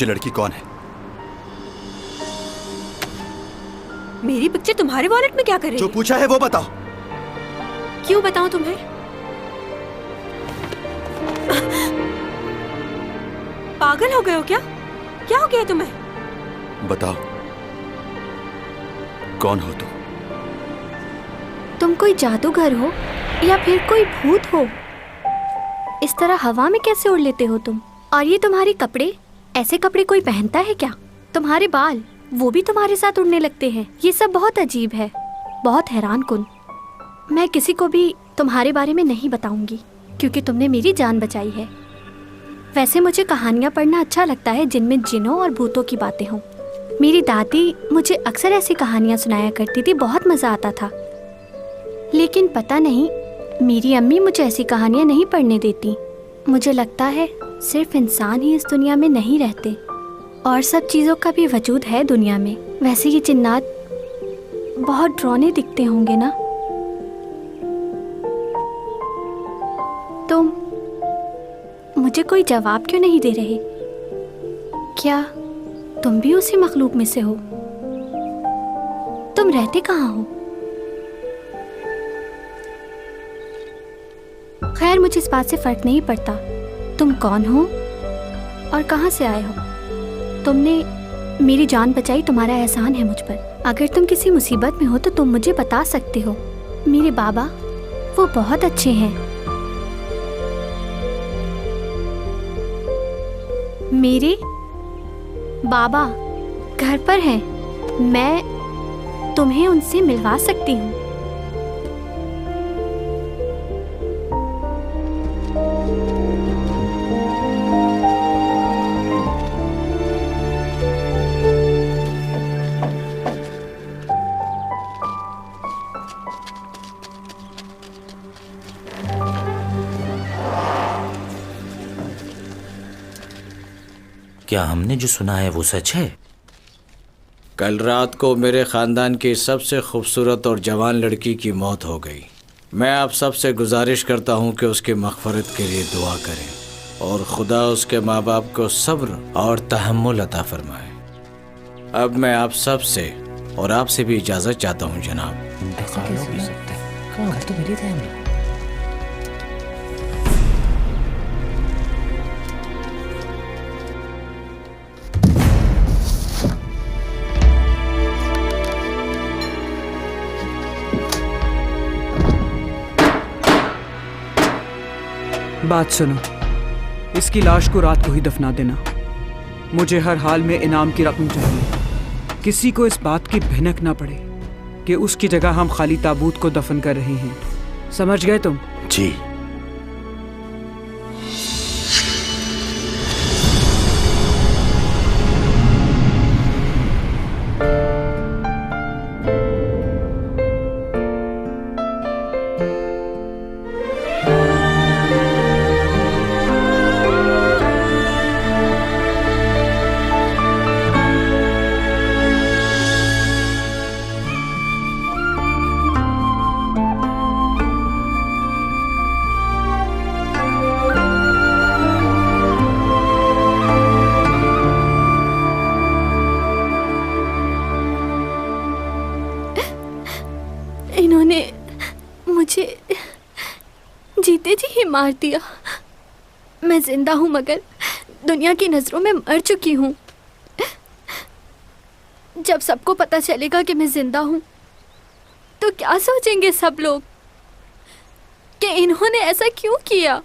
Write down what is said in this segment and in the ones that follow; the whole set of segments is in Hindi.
ये लड़की कौन है? मेरी पिक्चर तुम्हारे वॉलेट में क्या कर रही है? जो पूछा है वो बताओ। क्यों बताऊं तुम्हें? पागल हो गए हो क्या? क्या हो गया तुम्हें? बताओ, कौन हो तुम? तुम कोई जादूगर हो या फिर कोई भूत हो? इस तरह हवा में कैसे उड़ लेते हो तुम? और ये तुम्हारे कपड़े, ऐसे कपड़े कोई पहनता है क्या? तुम्हारे बाल, वो भी तुम्हारे साथ उड़ने लगते हैं। ये सब बहुत अजीब है, बहुत हैरान कुन। मैं किसी को भी तुम्हारे बारे में नहीं बताऊंगी क्योंकि तुमने मेरी जान बचाई है। वैसे मुझे कहानियाँ पढ़ना अच्छा लगता है जिनमें जिनों और भूतों की बातें हों। मेरी दादी मुझे अक्सर ऐसी कहानियाँ सुनाया करती थी, बहुत मज़ा आता था। लेकिन पता नहीं, मेरी अम्मी मुझे ऐसी कहानियाँ नहीं पढ़ने देती। मुझे लगता है सिर्फ इंसान ही इस दुनिया में नहीं रहते, और सब चीज़ों का भी वजूद है दुनिया में। वैसे ये जिन्नात बहुत डरावने दिखते होंगे ना? तुम मुझे कोई जवाब क्यों नहीं दे रहे? क्या तुम भी उसी मखलूक में से हो? तुम रहते कहाँ हो? खैर, मुझे इस बात से फर्क नहीं पड़ता तुम कौन हो और कहाँ से आए हो। तुमने मेरी जान बचाई, तुम्हारा एहसान है मुझ पर। अगर तुम किसी मुसीबत में हो तो तुम मुझे बता सकते हो। मेरे बाबा, वो बहुत अच्छे हैं। मेरे बाबा घर पर हैं। मैं तुम्हें उनसे मिलवा सकती हूँ। क्या हमने जो सुना है वो सच है? कल रात को मेरे ख़ानदान की सबसे खूबसूरत और जवान लड़की की मौत हो गई। मैं आप सबसे गुजारिश करता हूँ कि उसकी मग़फ़िरत के लिए दुआ करें और खुदा उसके माँ बाप को सब्र और तहम्मुल अता फरमाए। अब मैं आप सब से और आपसे भी इजाज़त चाहता हूँ जनाब। बात सुनो, इसकी लाश को रात को ही दफना देना। मुझे हर हाल में इनाम की रकम चाहिए। किसी को इस बात की भनक ना पड़े कि उसकी जगह हम खाली ताबूत को दफन कर रहे हैं। समझ गए तुम? जी। इन्होंने मुझे जीते जी ही मार दिया। मैं जिंदा हूँ मगर दुनिया की नज़रों में मर चुकी हूँ। जब सबको पता चलेगा कि मैं जिंदा हूँ तो क्या सोचेंगे सब लोग कि इन्होंने ऐसा क्यों किया।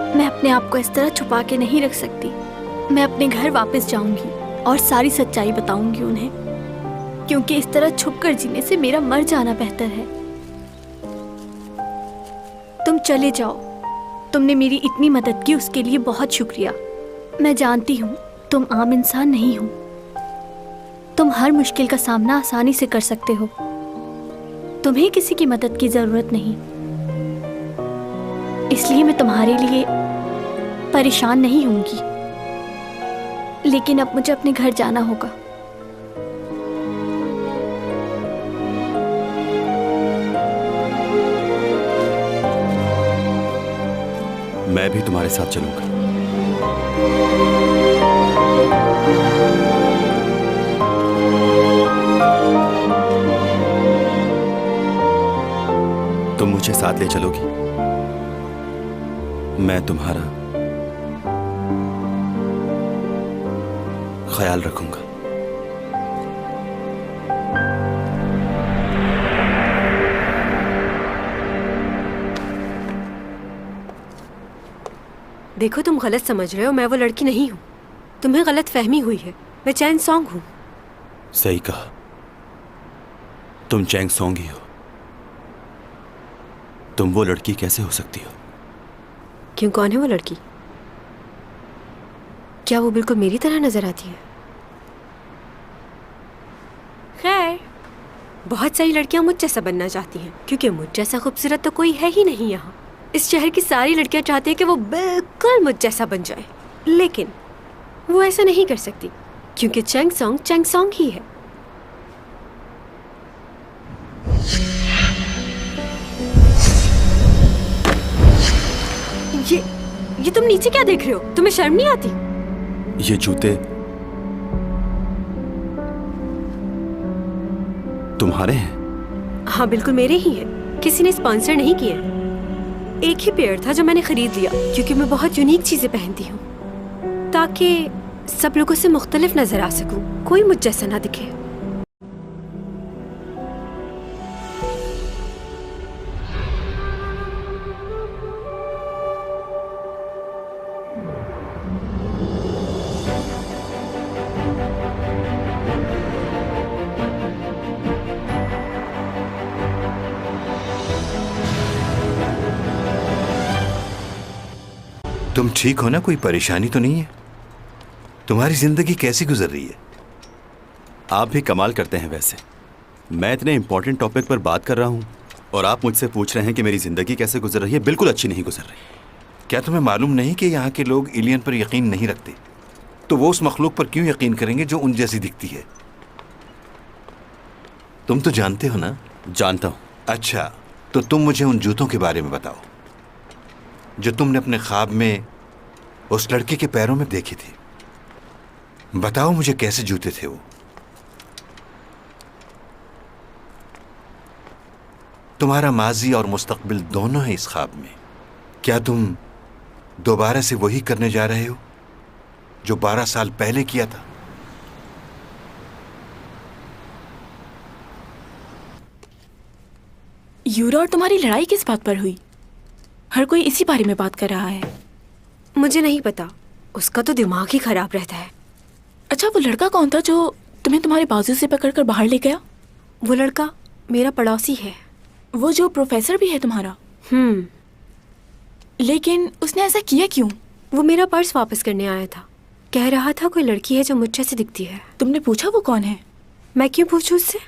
मैं अपने आप को इस तरह छुपा के नहीं रख सकती। मैं अपने घर वापस जाऊंगी और सारी सच्चाई बताऊंगी उन्हें, क्योंकि इस तरह छुपकर जीने से मेरा मर जाना बेहतर है। तुम चले जाओ, तुमने मेरी इतनी मदद की, उसके लिए बहुत शुक्रिया। मैं जानती हूँ तुम आम इंसान नहीं हो। तुम हर मुश्किल का सामना आसानी से कर सकते हो। तुम्हें किसी की मदद की जरूरत नहीं, इसलिए मैं तुम्हारे लिए परेशान नहीं होंगी। लेकिन अब मुझे अपने घर जाना होगा। मैं भी तुम्हारे साथ चलूंगा। तुम मुझे साथ ले चलोगी? मैं तुम्हारा ख्याल रखूंगा। देखो, तुम गलत समझ रहे हो। मैं वो लड़की नहीं हूँ। तुम्हें गलत फहमी हुई है। मैं चैंग सॉन्ग हूँ। सही कहा, तुम चैंग सॉन्ग ही हो। तुम वो लड़की कैसे हो सकती हो? क्यों, कौन है वो लड़की? क्या वो बिल्कुल मेरी तरह नजर आती है? खैर, बहुत सारी लड़कियां मुझ जैसा बनना चाहती हैं, क्योंकि मुझ जैसा खूबसूरत तो कोई है ही नहीं यहाँ। इस शहर की सारी लड़कियां चाहती हैं कि वो बिल्कुल मुझ जैसा बन जाए, लेकिन वो ऐसा नहीं कर सकती, क्योंकि चैंग सॉन्ग ही है। ये तुम नीचे क्या देख रहे हो? तुम्हें शर्म नहीं आती? ये जूते तुम्हारे हैं? हाँ, बिल्कुल मेरे ही हैं। किसी ने स्पॉन्सर नहीं किए। एक ही पेयर था जो मैंने खरीद लिया, क्योंकि मैं बहुत यूनिक चीजें पहनती हूँ, ताकि सब लोगों से मुख्तलिफ नजर आ सकूं, कोई मुझ जैसा ना दिखे। तुम ठीक हो ना? कोई परेशानी तो नहीं है? तुम्हारी जिंदगी कैसी गुजर रही है? आप भी कमाल करते हैं। वैसे मैं इतने इंपॉर्टेंट टॉपिक पर बात कर रहा हूँ और आप मुझसे पूछ रहे हैं कि मेरी जिंदगी कैसे गुजर रही है। बिल्कुल अच्छी नहीं गुजर रही। क्या तुम्हें मालूम नहीं कि यहाँ के लोग एलियन पर यकीन नहीं रखते? तो वो उस मखलूक पर क्यों यकीन करेंगे जो उन जैसी दिखती है? तुम तो जानते हो ना? जानता हूँ। अच्छा, तो तुम मुझे उन जूतों के बारे में बताओ जो तुमने अपने ख्वाब में उस लड़के के पैरों में देखे थे। बताओ मुझे, कैसे जूते थे वो? तुम्हारा माजी और मुस्तकबिल दोनों है इस ख्वाब में। क्या तुम दोबारा से वही करने जा रहे हो जो 12 साल पहले किया था? यूरा और तुम्हारी लड़ाई किस बात पर हुई? हर कोई इसी बारे में बात कर रहा है। मुझे नहीं पता, उसका तो दिमाग ही खराब रहता है। अच्छा, वो लड़का कौन था जो तुम्हें तुम्हारे बाजू से पकड़कर बाहर ले गया? वो लड़का मेरा पड़ोसी है। वो जो प्रोफेसर भी है तुम्हारा? लेकिन उसने ऐसा किया क्यों? वो मेरा पर्स वापस करने आया था। कह रहा था कोई लड़की है जो मुझ जैसी दिखती है। तुमने पूछा वो कौन है? मैं क्यों पूछूं उससे?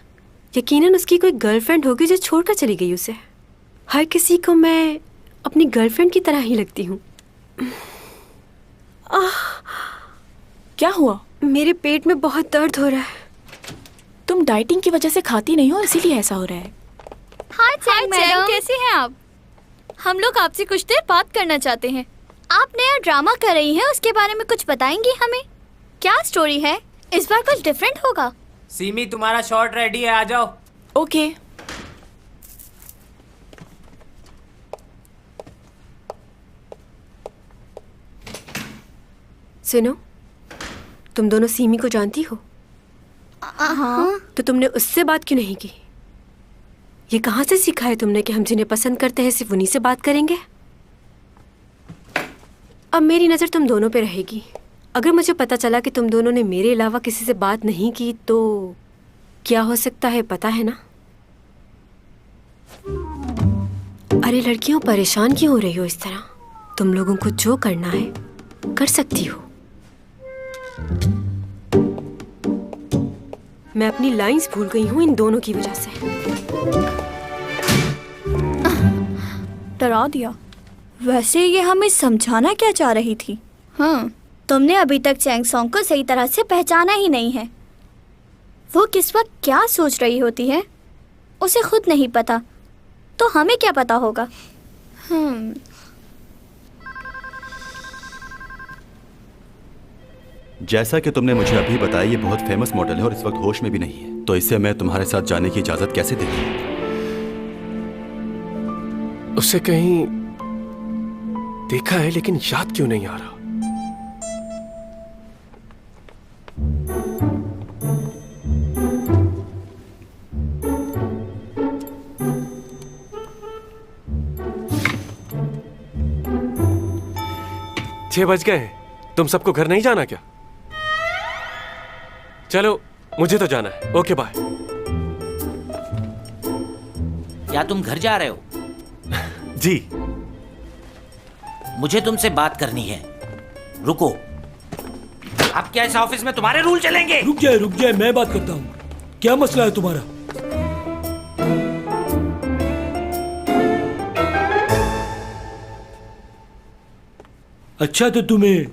यकीनन उसकी कोई गर्लफ्रेंड होगी जो छोड़कर चली गई उसे। हर किसी को मैं अपनी गर्लफ्रेंड की तरह ही लगती हूँ। क्या हुआ? मेरे पेट में बहुत दर्द हो रहा है। तुम डाइटिंग की वजह से खाती नहीं हो, इसीलिए ऐसा हो रहा है। हाय मैडम, कैसे हैं आप? हम लोग आपसे कुछ देर बात करना चाहते हैं। आप नया ड्रामा कर रही हैं, उसके बारे में कुछ बताएंगी हमें? क्या स्टोरी है? इस बार कुछ डिफरेंट होगा। सीमी, तुम्हारा शॉट रेडी है, आ जाओ। ओके। सुनो, तुम दोनों सीमी को जानती हो? हाँ। तो तुमने उससे बात क्यों नहीं की? ये कहाँ से सीखा है तुमने कि हम जिन्हें पसंद करते हैं सिर्फ उन्हीं से बात करेंगे? अब मेरी नज़र तुम दोनों पे रहेगी। अगर मुझे पता चला कि तुम दोनों ने मेरे अलावा किसी से बात नहीं की तो क्या हो सकता है पता है ना? अरे लड़कियों, परेशान क्यों हो रही हो इस तरह? तुम लोगों को जो करना है कर सकती हो। मैं अपनी लाइंस भूल गई हूँ इन दोनों की वजह से। डरा दिया। वैसे ये हमें समझाना क्या चाह रही थी? तुमने अभी तक चैंग सॉन्ग को सही तरह से पहचाना ही नहीं है। वो किस वक्त क्या सोच रही होती है उसे खुद नहीं पता, तो हमें क्या पता होगा? जैसा कि तुमने मुझे अभी बताया, ये बहुत फेमस मॉडल है और इस वक्त होश में भी नहीं है, तो इसे मैं तुम्हारे साथ जाने की इजाजत कैसे दे दूं? उसे कहीं देखा है लेकिन याद क्यों नहीं आ रहा। छह बज गए हैं, तुम सबको घर नहीं जाना क्या? चलो मुझे तो जाना है। Okay bye. क्या तुम घर जा रहे हो? जी। मुझे तुमसे बात करनी है, रुको। अब क्या इस ऑफिस में तुम्हारे रूल चलेंगे? रुक जाए, मैं बात करता हूँ। क्या मसला है तुम्हारा? अच्छा, तो तुम्हें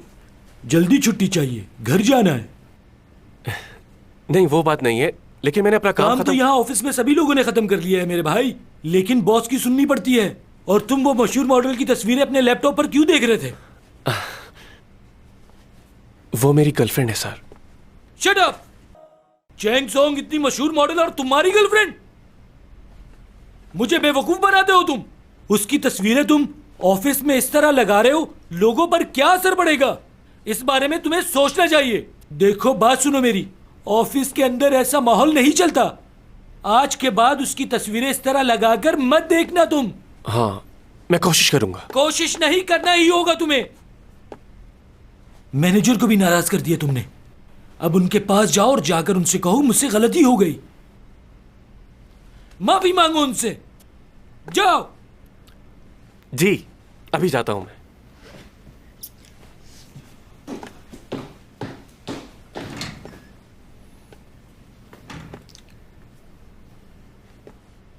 जल्दी छुट्टी चाहिए, घर जाना है? नहीं, वो बात नहीं है, लेकिन मैंने अपना काम तो यहाँ ऑफिस में सभी लोगों ने खत्म कर लिया है मेरे भाई, लेकिन बॉस की सुननी पड़ती है। और तुम वो मशहूर मॉडल की तस्वीरें अपने लैपटॉप पर क्यों देख रहे थे? वो मेरी गर्लफ्रेंड है sir. Shut up! Chang Song इतनी मशहूर मॉडल और तुम्हारी गर्लफ्रेंड? मुझे बेवकूफ बनाते हो तुम। उसकी तस्वीरें तुम ऑफिस में इस तरह लगा रहे हो, लोगों पर क्या असर पड़ेगा, इस बारे में तुम्हें सोचना चाहिए। देखो, बात सुनो मेरी, ऑफिस के अंदर ऐसा माहौल नहीं चलता। आज के बाद उसकी तस्वीरें इस तरह लगाकर मत देखना तुम। हाँ, मैं कोशिश करूंगा। कोशिश नहीं करना ही होगा तुम्हें। मैनेजर को भी नाराज कर दिया तुमने। अब उनके पास जाओ और जाकर उनसे कहो मुझसे गलती हो गई, माफी मांगो उनसे। जाओ। जी, अभी जाता हूं मैं।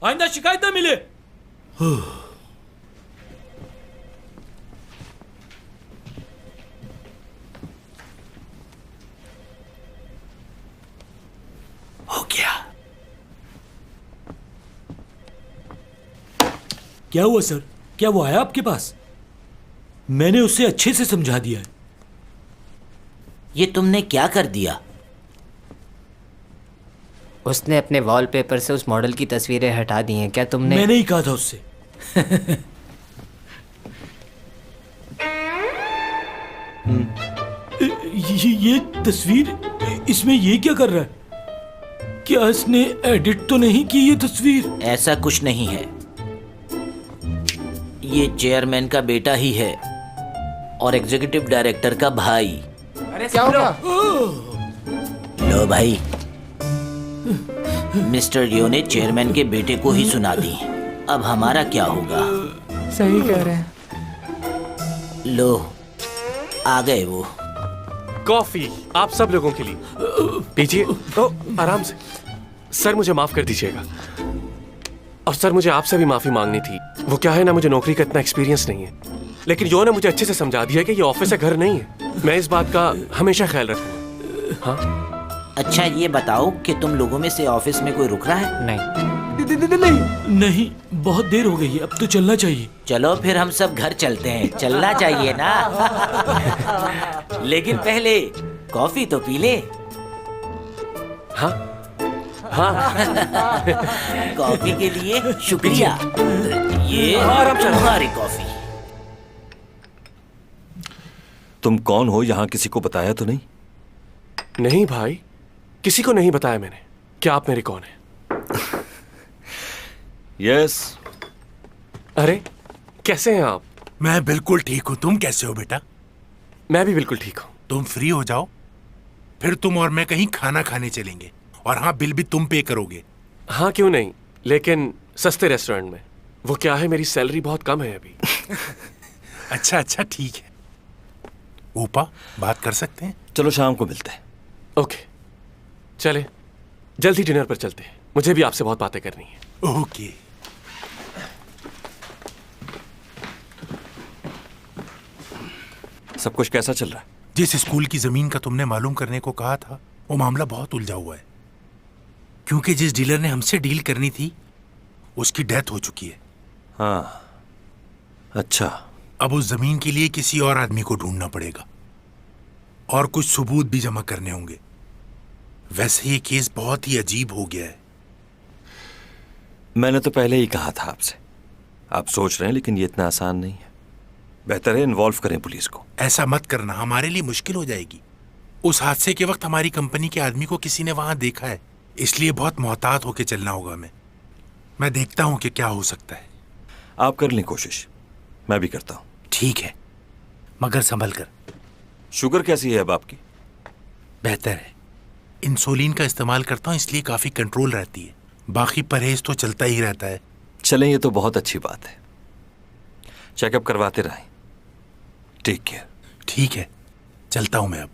आइंदा शिकायत ना मिले। हो गया। क्या हुआ सर? क्या वो आया आपके पास? मैंने उसे अच्छे से समझा दिया है। ये तुमने क्या कर दिया? उसने अपने वॉलपेपर से उस मॉडल की तस्वीरें हटा दी हैं। क्या तुमने? मैंने ही कहा था उससे। ये तस्वीर, इसमें ये क्या कर रहा है? क्या इसने एडिट तो नहीं की ये तस्वीर? ऐसा कुछ नहीं है, ये चेयरमैन का बेटा ही है और एग्जीक्यूटिव डायरेक्टर का भाई। अरे क्या होगा? लो भाई, मिस्टर लियो ने चेयरमैन के बेटे को ही सुना दी। अब हमारा क्या होगा? सही कह रहे हैं। लो, आ गए वो। कॉफी आप सब लोगों के लिए पीजिए। ओ, आराम से। सर मुझे माफ कर दीजिएगा। और सर मुझे आपसे भी माफी मांगनी थी। वो क्या है ना, मुझे नौकरी का इतना एक्सपीरियंस नहीं है, लेकिन यो ने मुझे अच्छे से समझा दिया कि ये ऑफिस है, घर नहीं है। मैं इस बात का हमेशा ख्याल रखूंगा। हाँ, अच्छा ये बताओ कि तुम लोगों में से ऑफिस में कोई रुक रहा है? नहीं, बहुत देर हो गई है, अब तो चलना चाहिए। चलो फिर हम सब घर चलते हैं। चलना चाहिए ना। लेकिन पहले कॉफी तो पी ले। हाँ, हाँ। कॉफी के लिए शुक्रिया। ये तुम्हारी कॉफी। तुम कौन हो? यहाँ किसी को बताया तो नहीं? नहीं भाई, किसी को नहीं बताया मैंने। क्या आप मेरे कौन है? यस। अरे कैसे हैं आप? मैं बिल्कुल ठीक हूँ। तुम कैसे हो बेटा? मैं भी बिल्कुल ठीक हूँ। तुम फ्री हो जाओ, फिर तुम और मैं कहीं खाना खाने चलेंगे। और हाँ, बिल भी तुम पे करोगे। हाँ क्यों नहीं, लेकिन सस्ते रेस्टोरेंट में। वो क्या है, मेरी सैलरी बहुत कम है अभी। अच्छा ठीक है। ऊपा, बात कर सकते हैं? चलो शाम को मिलते हैं। ओके, चले जल्दी डिनर पर चलते हैं, मुझे भी आपसे बहुत बातें करनी है। ओके। सब कुछ कैसा चल रहा है? जिस स्कूल की जमीन का तुमने मालूम करने को कहा था, वो मामला बहुत उलझा हुआ है, क्योंकि जिस डीलर ने हमसे डील करनी थी उसकी डेथ हो चुकी है। हाँ, अच्छा। अब उस जमीन के लिए किसी और आदमी को ढूंढना पड़ेगा और कुछ सबूत भी जमा करने होंगे। वैसे ये केस बहुत ही अजीब हो गया है। मैंने तो पहले ही कहा था आपसे। आप सोच रहे हैं, लेकिन ये इतना आसान नहीं है। बेहतर है इन्वॉल्व करें पुलिस को। ऐसा मत करना, हमारे लिए मुश्किल हो जाएगी। उस हादसे के वक्त हमारी कंपनी के आदमी को किसी ने वहां देखा है, इसलिए बहुत मोहतात होकर चलना होगा हमें। मैं देखता हूं कि क्या हो सकता है। आप कर लें कोशिश, मैं भी करता हूं। ठीक है, मगर संभल कर। शुगर कैसी है अब आपकी? बेहतर है। इंसुलिन का इस्तेमाल करता हूं, इसलिए काफी कंट्रोल रहती है। बाकी परहेज तो चलता ही रहता है। चलें, ये तो बहुत अच्छी बात है। चेकअप करवाते रहें। Take care. ठीक है, चलता हूं मैं अब।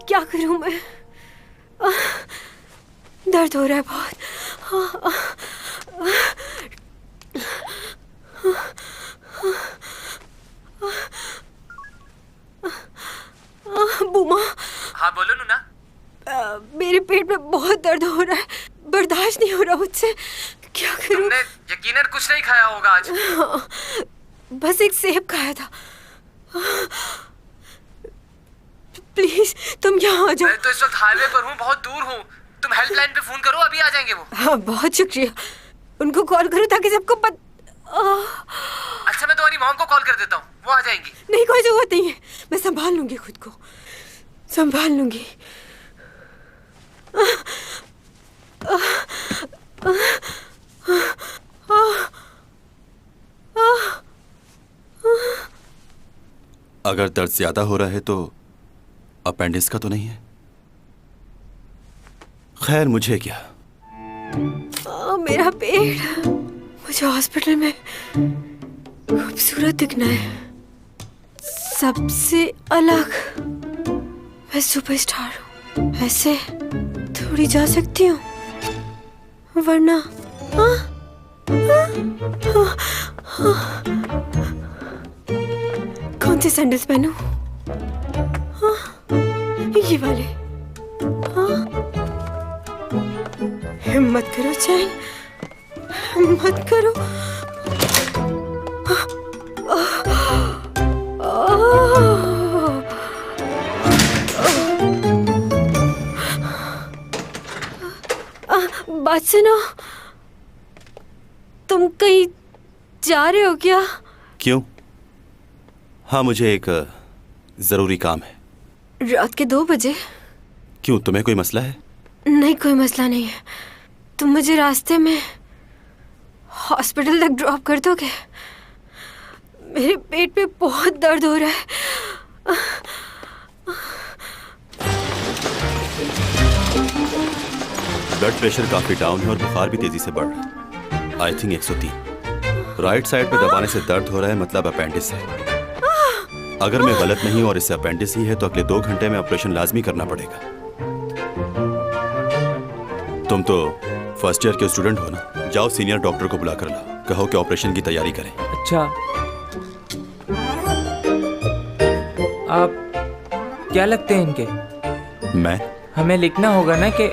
क्या करूं मैं? दर्द हो रहा है बहुत। बुमा। हाँ बोलो नूना। मेरे पेट में बहुत दर्द हो रहा है, बर्दाश्त नहीं हो रहा मुझसे। क्या करूं? तुमने यकीनन कुछ नहीं खाया होगा आज। बस एक सेब खाया था। प्लीज तुम यहाँ आ जाओ। मैं तो इस वक्त हाईवे पर हूँ, बहुत दूर हूँ। तुम हेल्पलाइन पे फोन करो, अभी आ जाएंगे वो। हाँ बहुत शुक्रिया। उनको कॉल करो ताकि सबको अच्छा, मैं तुम्हारी मॉम को कॉल कर देता हूँ, वो आ जाएंगी। नहीं, कोई जरूरत नहीं है, मैं संभाल लूंगी, खुद को संभाल लूंगी। अगर दर्द ज्यादा हो रहा है तो अपेंडिक्स का तो नहीं है? खैर मुझे क्या। मेरा पेट, मुझे हॉस्पिटल में खूबसूरत दिखना है, सबसे अलग। मैं सुपरस्टार हूँ, ऐसे थोड़ी जा सकती हूँ, वरना कौन से सैंडल्स पहनूं? ये वाले। हिम्मत करो चैन, हिम्मत करो। बात सुनो, तुम कहीं जा रहे हो क्या? क्यों? हाँ, मुझे एक जरूरी काम है। रात के 2 बजे? क्यों, तुम्हें कोई मसला है? नहीं, कोई मसला नहीं है। तुम मुझे रास्ते में हॉस्पिटल तक ड्रॉप कर दोगे? मेरे पेट में बहुत दर्द हो रहा है। ब्लड प्रेशर काफी डाउन है और बुखार भी तेजी से बढ़ रहा है। I think 103। राइट साइड पे दबाने से दर्द हो रहा है, मतलब अपेंडिस है। अगर मैं गलत नहीं हूं और इससे अपेंडिस ही है तो अगले 2 घंटे में ऑपरेशन लाजमी करना पड़ेगा। तुम तो फर्स्ट ईयर के स्टूडेंट हो ना, जाओ सीनियर डॉक्टर को बुला कर लाओ, कहो कि ऑपरेशन की तैयारी करें। अच्छा। आप क्या लगते हैं इनके? मैं? हमें लिखना होगा ना कि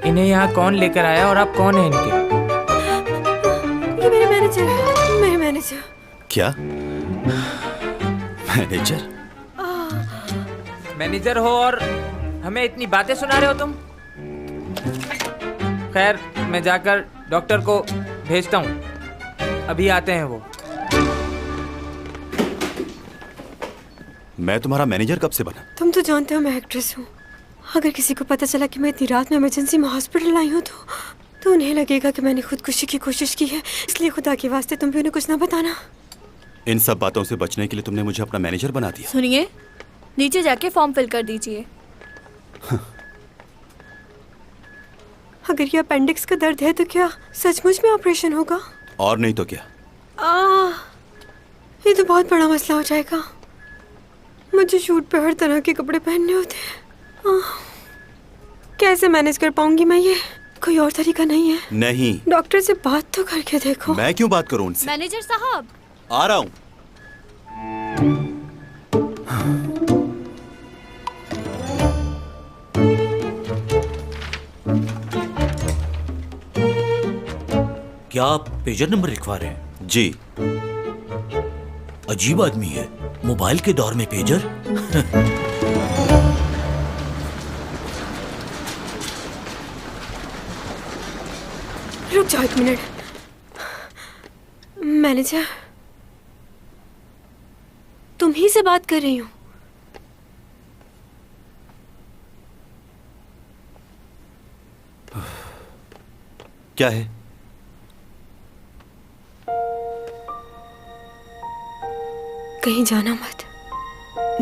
इन्हें यहाँ कौन लेकर आया और आप कौन हैं इनके। ये मेरे मैनेजर है, मेरे मैनेजर। क्या? मैनेजर? मैनेजर हो और हमें इतनी बातें सुना रहे हो तुम? खैर, मैं जाकर डॉक्टर को भेजता हूँ, अभी आते हैं वो। मैं तुम्हारा मैनेजर कब से बना? तुम तो जानते हो मैं एक्ट्रेस हूँ। अगर किसी को पता चला कि मैं इतनी रात में इमरजेंसी में हॉस्पिटल आई हूँ तो उन्हें लगेगा कि मैंने खुदकुशी की कोशिश की है। इसलिए खुदा के वास्ते तुम भी उन्हें कुछ ना बताना। इन सब बातों से बचने के लिए तुमने मुझे अपना मैनेजर बना दिया। सुनिए, नीचे जाके फॉर्म फिल कर दीजिए। अगर ये अपेंडिक्स का दर्द है तो क्या सचमुच में ऑपरेशन होगा? और नहीं तो क्या। ये तो बहुत बड़ा मसला हो जाएगा। मुझे शूट पे हर तरह के कपड़े पहनने होते हैं। कैसे मैनेज कर पाऊंगी मैं ये? कोई और तरीका नहीं है? नहीं। डॉक्टर से बात तो करके देखो। मैं क्यों बात करूं उनसे? मैनेजर साहब, आ रहा हूं। क्या आप पेजर नंबर लिखवा रहे हैं? जी। अजीब आदमी है, मोबाइल के दौर में पेजर। रुक जाओ एक मिनट। मैनेजर, तुम ही से बात कर रही हूँ। क्या है? कहीं जाना मत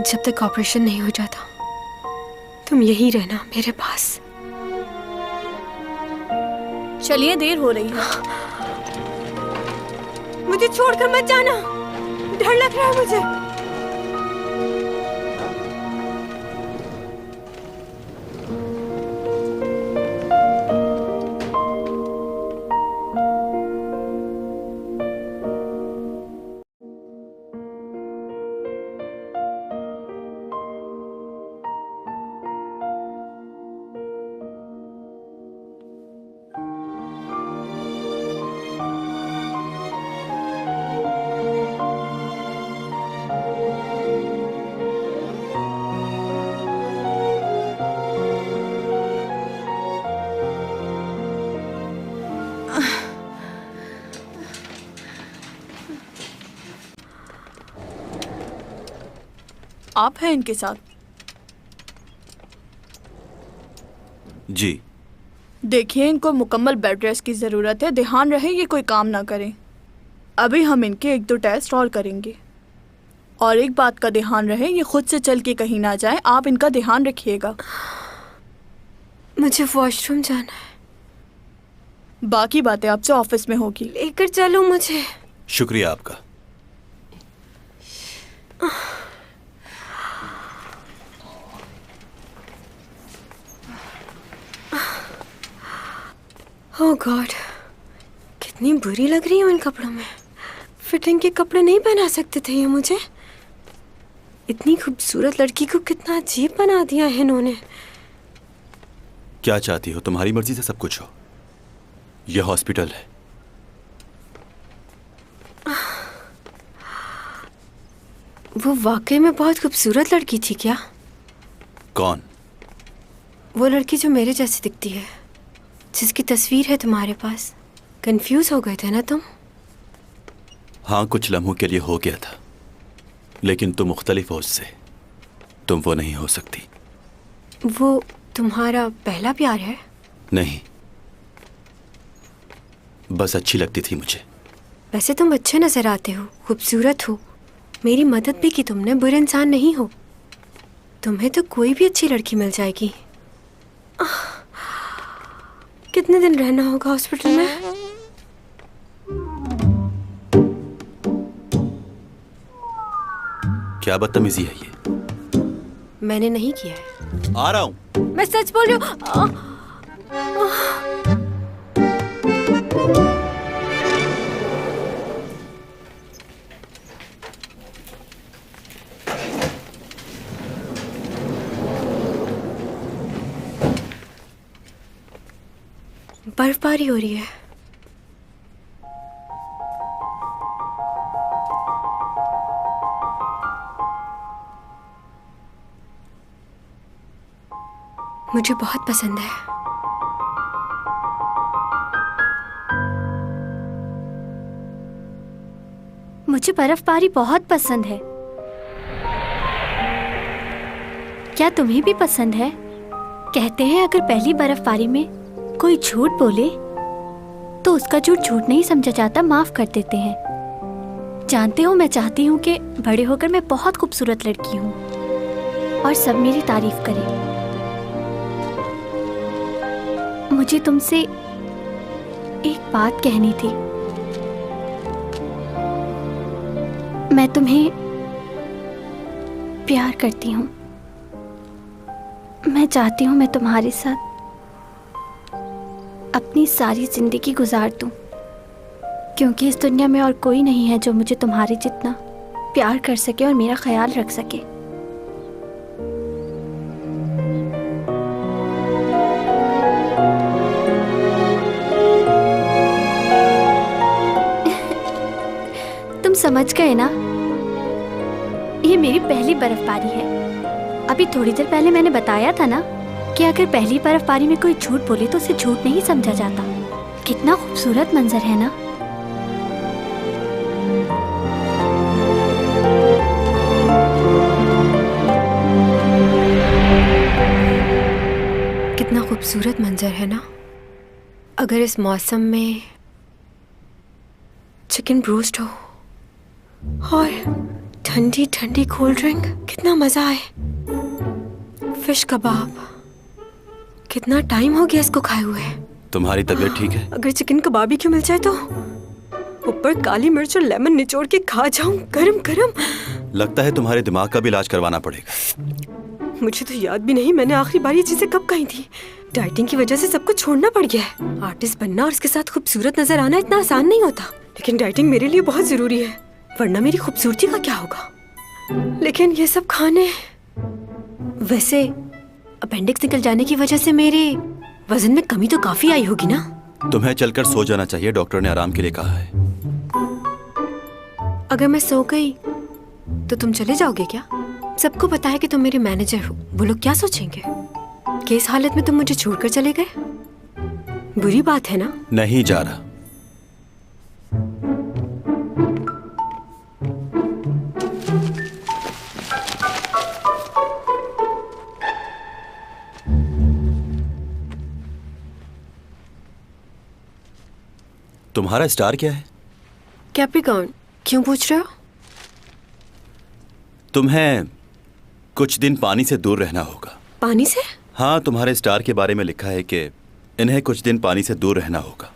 जब तक ऑपरेशन नहीं हो जाता। तुम यहीं रहना मेरे पास। चलिए, देर हो रही है। मुझे छोड़कर मत जाना, डर लग रहा है मुझे। आप हैं इनके साथ? जी। देखिए, इनको मुकम्मल बेड रेस्ट की ज़रूरत है। ध्यान रहे ये कोई काम ना करें। अभी हम इनके 1-2 टेस्ट और करेंगे। और एक बात का ध्यान रहे, ये खुद से चल के कहीं ना जाए। आप इनका ध्यान रखिएगा। मुझे वॉशरूम जाना है। बाकी बातें आपसे ऑफिस में होगी। लेकर चलो मुझे। शुक्रिया आपका। ओह गॉड, कितनी बुरी लग रही हूँ इन कपड़ों में। फिटिंग के कपड़े नहीं पहना सकते थे ये मुझे। इतनी खूबसूरत लड़की को कितना अजीब बना दिया है इन्होंने। क्या चाहती हो? तुम्हारी मर्जी से सब कुछ हो। यह हॉस्पिटल है। वो वाकई में बहुत खूबसूरत लड़की थी क्या? कौन? वो लड़की जो मेरे जैसी दिखती है, जिसकी तस्वीर है तुम्हारे पास। कंफ्यूज हो गए थे ना तुम? हाँ, कुछ लम्हों के लिए हो गया था, लेकिन तुम मुख्तलिफ हो उससे। तुम वो नहीं हो सकती। वो तुम्हारा पहला प्यार है? नहीं, बस अच्छी लगती थी मुझे। वैसे तुम अच्छे नजर आते हो, खूबसूरत हो। मेरी मदद भी की तुमने, बुरे इंसान नहीं हो। तुम्हें तो कोई भी अच्छी लड़की मिल जाएगी। कितने दिन रहना होगा हॉस्पिटल में? क्या बदतमीजी है ये? मैंने नहीं किया है। आ रहा हूं। मैं सच बोल रही हूँ। बर्फबारी हो रही है। मुझे बहुत पसंद है। मुझे बर्फबारी बहुत पसंद है। क्या तुम्हें भी पसंद है? कहते हैं अगर पहली बर्फबारी में कोई झूठ बोले तो उसका झूठ झूठ नहीं समझा जाता, माफ कर देते हैं। जानते हो, मैं चाहती हूँ कि बड़े होकर मैं बहुत खूबसूरत लड़की हूँ और सब मेरी तारीफ करें। मुझे तुमसे एक बात कहनी थी। मैं तुम्हें प्यार करती हूँ। मैं चाहती हूँ मैं तुम्हारे साथ अपनी सारी जिंदगी गुजार दूँ, क्योंकि इस दुनिया में और कोई नहीं है जो मुझे तुम्हारे जितना प्यार कर सके और मेरा ख्याल रख सके। तुम समझ गए ना? ये मेरी पहली बर्फबारी है। अभी थोड़ी देर पहले मैंने बताया था ना कि अगर पहली बर्फबारी में कोई झूठ बोले तो उसे झूठ नहीं समझा जाता। कितना खूबसूरत मंजर है ना? कितना खूबसूरत मंजर है ना? अगर इस मौसम में चिकन ब्रोस्ट हो और ठंडी ठंडी कोल्ड ड्रिंक, कितना मजा आए। फिश कबाब, कितना टाइम हो गया इसको खाए हुए। तुम्हारी तबीयत ठीक है? अगर चिकन कबाब ही क्यों मिल जाए तो ऊपर काली मिर्च और लेमन निचोड़ के खा जाऊं गरम गरम। लगता है तुम्हारे दिमाग का भी इलाज करवाना पड़ेगा। मुझे तो याद भी नहीं मैंने आखिरी बार ये चीजें कब कही थी। डाइटिंग की वजह से सब कुछ छोड़ना पड़ गया है। आर्टिस्ट बनना और इसके साथ खूबसूरत नजर आना इतना आसान नहीं होता, लेकिन डाइटिंग मेरे लिए बहुत जरूरी है, वरना मेरी खूबसूरती का क्या होगा। लेकिन ये सब खाने, वैसे अपेंडिक्स निकल जाने की वजह से मेरे वजन में कमी तो काफी आई होगी ना? तुम्हें चलकर सो जाना चाहिए, डॉक्टर ने आराम के लिए कहा है। अगर मैं सो गई तो तुम चले जाओगे क्या? सबको पता है कि तुम मेरे मैनेजर हो, वो लोग क्या सोचेंगे कि इस हालत में तुम मुझे छोड़कर चले गए? बुरी बात है ना? नहीं जा रहा। तुम्हारा स्टार क्या है? कैप्रिकॉर्न। क्यों पूछ रहे हो? तुम्हें कुछ दिन पानी से दूर रहना होगा। पानी से? हाँ, तुम्हारे स्टार के बारे में लिखा है कि इन्हें कुछ दिन पानी से दूर रहना होगा।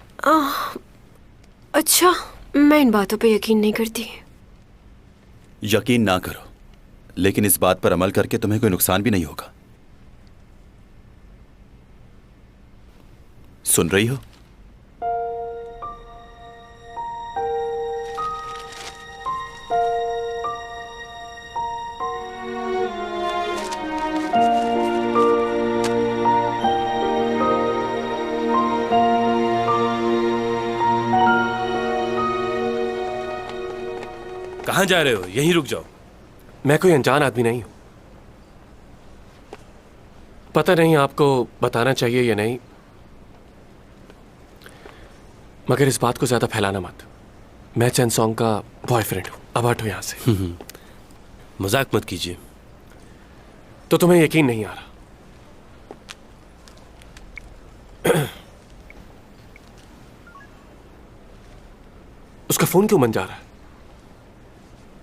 अच्छा, मैं इन बातों पे यकीन नहीं करती। यकीन ना करो, लेकिन इस बात पर अमल करके तुम्हें कोई नुकसान भी नहीं होगा। सुन रही हो? कहाँ जा रहे हो? यहीं रुक जाओ। मैं कोई अनजान आदमी नहीं हूं। पता नहीं आपको बताना चाहिए या नहीं, मगर इस बात को ज्यादा फैलाना मत। मैं चैन सॉन्ग का बॉयफ्रेंड हूं। अब हटो यहां से। मजाक मत कीजिए। तो तुम्हें यकीन नहीं आ रहा? उसका फोन क्यों बंद जा रहा है?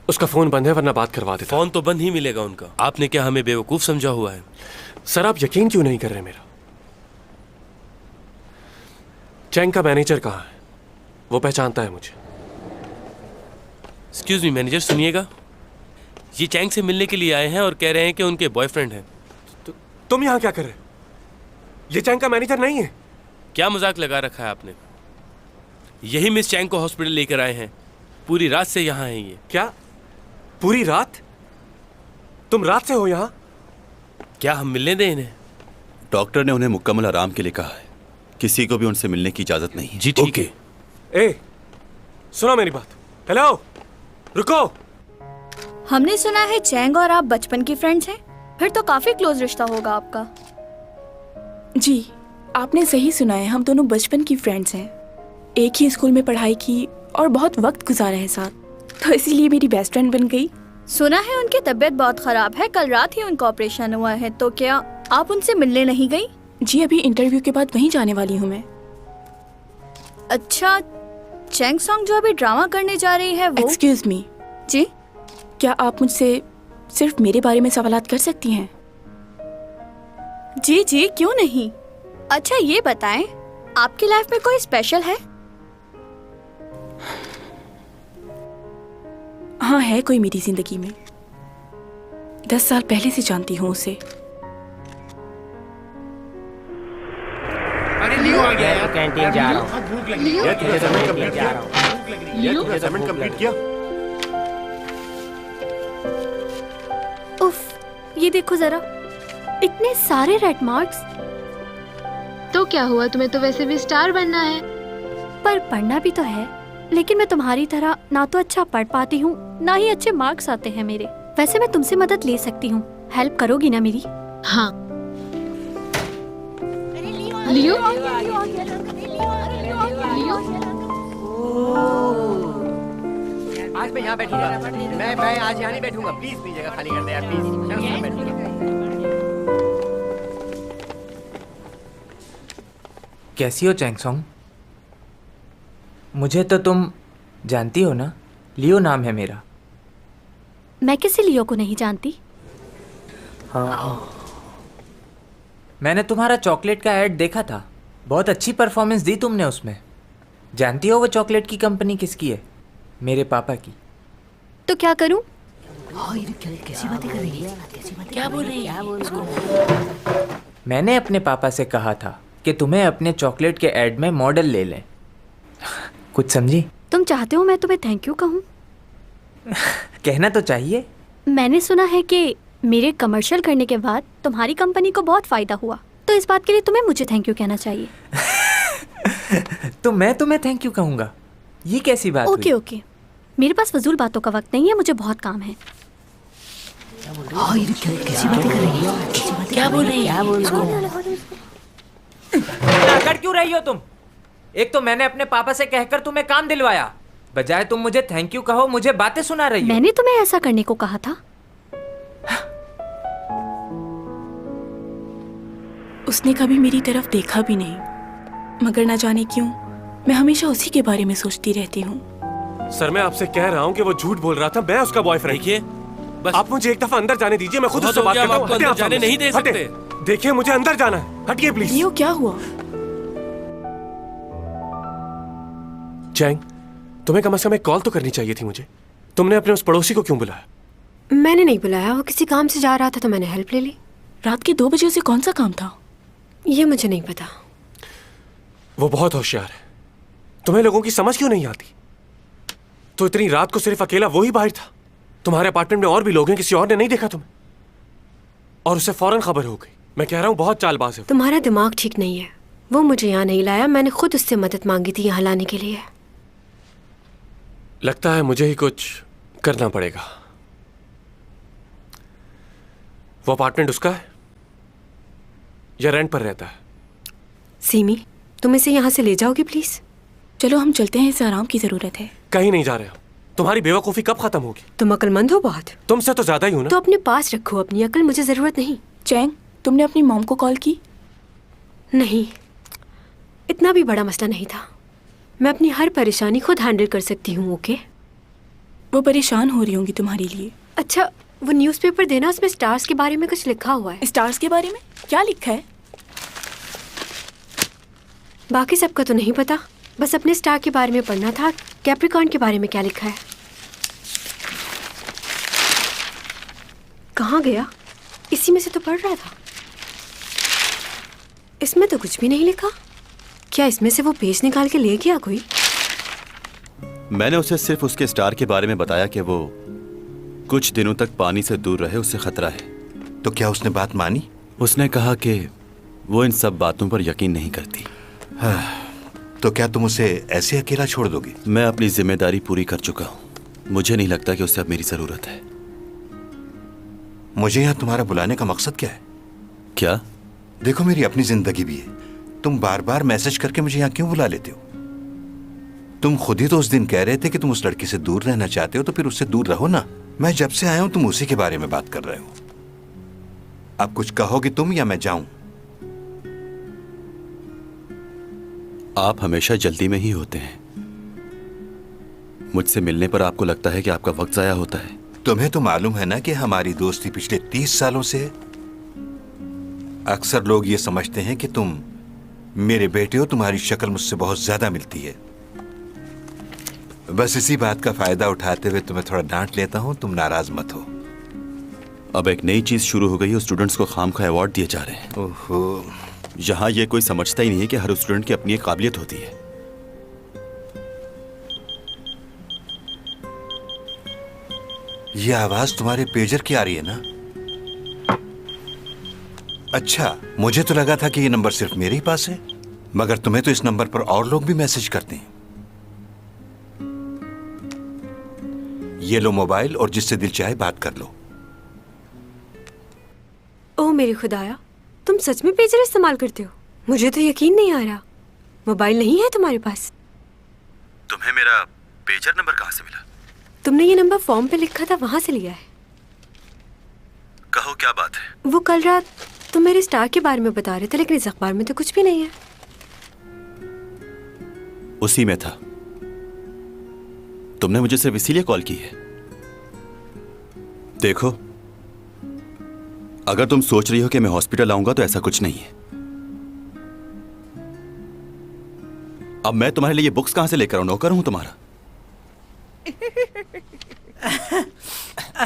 उसका फोन बंद है, वरना बात करवा देता। फोन तो बंद ही मिलेगा उनका। आपने क्या हमें बेवकूफ समझा हुआ है? सर, आप यकीन क्यों नहीं कर रहे मेरा? चैंग का मैनेजर कहाँ है? वो पहचानता है मुझे। एक्सक्यूज मी मैनेजर, सुनिएगा। ये चैंग से मिलने के लिए आए हैं और कह रहे हैं कि उनके बॉयफ्रेंड हैं। तुम यहाँ क्या कर रहे हो? ये चैंग का मैनेजर नहीं है। क्या मजाक लगा रखा है आपने? यही मिस चैंग को हॉस्पिटल लेकर आए हैं। पूरी रात से यहाँ हैं ये। क्या पूरी रात? तुम रात से हो यहाँ? क्या हम मिलने दें इन्हें? डॉक्टर ने उन्हें मुकम्मल आराम के लिए कहा है। किसी को भी उनसे मिलने की इजाजत नहीं। जी ठीक है। ए, सुनो मेरी बात। हेलो, रुको। हमने सुना है चैंग और आप बचपन के फ्रेंड्स हैं। फिर तो काफी क्लोज रिश्ता होगा आपका। जी, आपने सही सुना है, हम दोनों बचपन की फ्रेंड्स हैं। एक ही स्कूल में पढ़ाई की और बहुत वक्त गुजारा है साथ, तो इसीलिए मेरी बेस्ट फ्रेंड बन गई। सुना है उनकी तबीयत बहुत खराब है, कल रात ही उनका ऑपरेशन हुआ है, तो क्या आप उनसे मिलने नहीं गई? जी, अभी इंटरव्यू के बाद वहीं जाने वाली हूँ मैं। अच्छा, चैंग सॉन्ग जो अभी ड्रामा करने जा रही है वो? Excuse me. जी, क्या आप मुझसे सिर्फ मेरे बारे में सवालात कर सकती हैं? जी जी, क्यों नहीं। अच्छा ये बताएं, आपकी लाइफ में कोई स्पेशल है? हाँ, है कोई मेरी जिंदगी में। 10 साल पहले से जानती हूँ उसे। अरे लियो आ गया यार, कैंटीन जा रहा हूँ। बहुत भूख लगी है। तुझे असाइनमेंट कंप्लीट किया? तुझे असाइनमेंट कंप्लीट किया? उफ, ये देखो जरा, इतने सारे रेड मार्क्स। तो क्या हुआ, तुम्हें तो वैसे भी स्टार बनना है। पर पढ़ना भी तो है, लेकिन मैं तुम्हारी तरह ना तो अच्छा पढ़ पाती हूँ, ना ही अच्छे मार्क्स आते हैं मेरे। वैसे मैं तुमसे मदद ले सकती हूँ, हेल्प करोगी ना मेरी? हाँ। लियो? आज मैं यहाँ बैठूंगा। मैं आज यहाँ नहीं बैठूंगा। प्लीज मेरी जगह खाली कर दे यार, प्लीज। मैं यहाँ बैठूंगा। कैसी हो चैंगसोंग? मुझे तो तुम जानती हो ना, लियो नाम है मेरा। मैं किसी लियो को नहीं जानती। हाँ, मैंने तुम्हारा चॉकलेट का ऐड देखा था, बहुत अच्छी परफॉर्मेंस दी तुमने उसमें। जानती हो वो चॉकलेट की कंपनी किसकी है? मेरे पापा की। तो क्या करूं? कैसी बातें कर रही है? क्या बोल रही है? मैंने अपने पापा से कहा था कि तुम्हें अपने चॉकलेट के ऐड में मॉडल ले लें। कुछ समझी? तुम चाहते हो मैं तुम्हें थैंक यू कहूं? कहना तो चाहिए। मैंने सुना है कि मेरे कमर्शियल करने के बाद तुम्हारी कंपनी को बहुत फायदा हुआ, तो इस बात के लिए तुम्हें मुझे थैंक यू कहना चाहिए। तो मैं तुम्हें थैंक यू कहूंगा? ये कैसी बात ओके हुई? ओके, मेरे पास फजूल बातों का वक्त नहीं है, मुझे बहुत काम है। कैसी बातें कर रही है? क्या बोल रही है? कर क्यों रही हो तुम? एक तो मैंने अपने पापा से कहकर तुम्हें काम दिलवाया, बजाय तुम मुझे थैंक यू कहो मुझे बातें सुना रही हो। मैंने तुम्हें ऐसा करने को कहा था? उसने कभी मेरी तरफ देखा भी नहीं, मगर ना जाने क्यों मैं हमेशा उसी के बारे में सोचती रहती हूँ। सर मैं आपसे कह रहा हूँ कि वो झूठ बोल रहा था, मैं उसका बॉयफ्रेंड। देखिए, बस आप मुझे एक दफा अंदर जाने दीजिए, मैं खुद उससे बात करता हूँ। आपको अंदर जाने नहीं दे सकते। देखिए मुझे अंदर जाना है, हटिए प्लीज। लियो क्या हुआ? चैंग, तुम्हें कम से कम एक कॉल तो करनी चाहिए थी मुझे। तुमने अपने उस पड़ोसी को क्यों बुलाया? मैंने नहीं बुलाया, वो किसी काम से जा रहा था तो मैंने हेल्प ले ली। रात के 2 बजे उसे कौन सा काम था? ये मुझे नहीं पता। वो बहुत होशियार है, तुम्हें लोगों की समझ क्यों नहीं आती? तो इतनी रात को सिर्फ अकेला वो ही बाहर था? तुम्हारे अपार्टमेंट में और भी लोग हैं, किसी और ने नहीं देखा तुम्हें? और उसे फौरन खबर हो गई। मैं कह रहा हूँ बहुत चालबाज है। तुम्हारा दिमाग ठीक नहीं है, वो मुझे यहाँ नहीं लाया, मैंने खुद उससे मदद मांगी थी यहाँ लाने के लिए। लगता है मुझे ही कुछ करना पड़ेगा। वो अपार्टमेंट उसका है या रेंट पर रहता है? सीमी, तुम इसे यहाँ से ले जाओगे प्लीज? चलो हम चलते हैं, इसे आराम की जरूरत है। कहीं नहीं जा रहे हो। तुम्हारी बेवकूफ़ी कब खत्म होगी? तुम अक्लमंद हो बहुत। तुमसे तो ज्यादा ही हूं ना। तो अपने पास रखो अपनी अकल, मुझे जरूरत नहीं। चैंग, तुमने अपनी मॉम को कॉल की? नहीं, इतना भी बड़ा मसला नहीं था। मैं अपनी हर परेशानी खुद हैंडल कर सकती हूँ। ओके? वो परेशान हो रही होंगी तुम्हारे लिए। अच्छा, वो न्यूज़पेपर देना, उसमें स्टार्स के बारे में कुछ लिखा हुआ है। स्टार्स के बारे में क्या लिखा है? बाकी सबका तो नहीं पता, बस अपने स्टार के बारे में पढ़ना था। कैप्रिकॉर्न के बारे में क्या लिखा है? कहाँ गया? इसी में से तो पढ़ रहा था। इसमें तो कुछ भी नहीं लिखा। क्या इसमें से वो पेज निकाल के ले गया कोई? मैंने उसे सिर्फ उसके स्टार के बारे में बताया कि वो कुछ दिनों तक पानी से दूर रहे, उससे खतरा है। तो क्या उसने बात मानी? उसने कहा कि वो इन सब बातों पर यकीन नहीं करती। तो क्या तुम उसे ऐसे अकेला छोड़ दोगे? मैं अपनी जिम्मेदारी पूरी कर चुका हूँ। मुझे नहीं लगता कि उसे अब मेरी जरूरत है। मुझे यहाँ तुम्हारा बुलाने का मकसद क्या है? क्या? देखो, मेरी अपनी जिंदगी भी है। तुम बार बार मैसेज करके मुझे यहाँ क्यों बुला लेते हो? तुम खुद ही तो उस दिन कह रहे थे कि तुम उस लड़की से दूर रहना चाहते हो, तो फिर उससे दूर रहो ना। मैं जब से आया हूं तुम उसी के बारे में बात कर रहे हो। अब कुछ कहोगे तुम या मैं जाऊं? आप हमेशा जल्दी में ही होते हैं। मुझसे मिलने पर आपको लगता है कि आपका वक्त जाया होता है। तुम्हें तो मालूम है ना कि हमारी दोस्ती पिछले 30 सालों से है। अक्सर लोग ये समझते हैं कि तुम मेरे बेटे हो, तुम्हारी शक्ल मुझसे बहुत ज्यादा मिलती है। बस इसी बात का फायदा उठाते हुए तुम्हें थोड़ा डांट लेता हूं, तुम नाराज मत हो। अब एक नई चीज शुरू हो गई है, स्टूडेंट्स को खामखा अवार्ड दिए जा रहे हैं। ओहो, यहाँ ये कोई समझता ही नहीं है कि हर स्टूडेंट की अपनी एक काबिलियत होती है। ये आवाज तुम्हारे पेजर की आ रही है ना? अच्छा, मुझे तो लगा था कि ये नंबर सिर्फ मेरे ही पास है, मगर तुम्हें तो इस नंबर पर और लोग भी मैसेज करते हैं। ये लो मोबाइल और जिससे दिल चाहे बात कर लो। ओह मेरी खुदाया, तुम सच में पेजर इस्तेमाल करते हो? मुझे तो यकीन नहीं आ रहा। मोबाइल नहीं है तुम्हारे पास? तुम्हें मेरा पेजर नंबर कहाँ से मिला? तुमने ये नंबर फॉर्म पे लिखा था, वहां से लिया है। कहो क्या बात है? वो कल रात तुम मेरे स्टार के बारे में बता रहे थे, लेकिन इस अखबार में तो कुछ भी नहीं है। उसी में था। तुमने मुझे सिर्फ इसीलिए कॉल की है। देखो, अगर तुम सोच रही हो कि मैं हॉस्पिटल आऊंगा तो ऐसा कुछ नहीं है। अब मैं तुम्हारे लिए बुक्स कहां से लेकर आऊं? नौकर हूं तुम्हारा?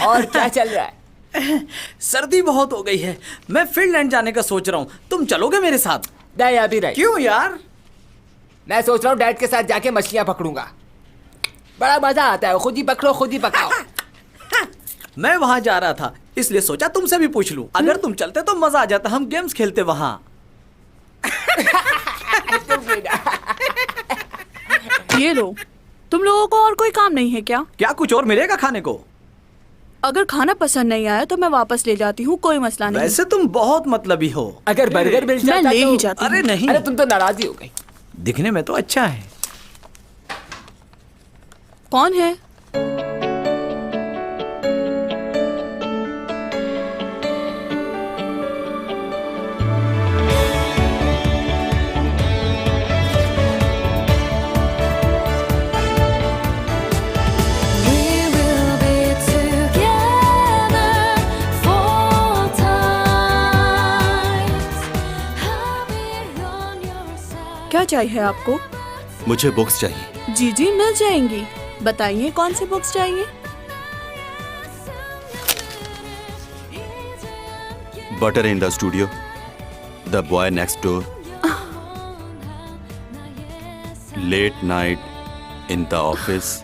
और क्या चल रहा है? सर्दी बहुत हो गई है, मैं फिनलैंड जाने का सोच रहा हूँ। तुम चलोगे मेरे साथ? नहीं अभी नहीं। क्यों यार? मैं सोच रहा हूँ डैड के साथ जाके मछलियाँ पकड़ूंगा। बड़ा मजा आता है, खुद ही पकड़ो खुद ही पकाओ। मैं वहां जा रहा था, इसलिए सोचा तुमसे भी पूछ लूं। अगर तुम चलते तो मजा आ जाता, हम गेम्स खेलते वहां। ये लो, तुम लोगों को और कोई काम नहीं है क्या? क्या कुछ और मिलेगा खाने को? अगर खाना पसंद नहीं आया तो मैं वापस ले जाती हूँ, कोई मसला नहीं। वैसे तुम बहुत मतलबी हो। अगर बर्गर मिल जाता मैं ले तो... ही जाती अरे हूँ। नहीं, अरे तुम तो नाराज ही हो गई। दिखने में तो अच्छा है। कौन है? क्या चाहिए आपको? मुझे बुक्स चाहिए। जी जी मिल जाएंगी। बताइए कौन सी बुक्स चाहिए? Butter in the studio, the boy next door, late night in the office,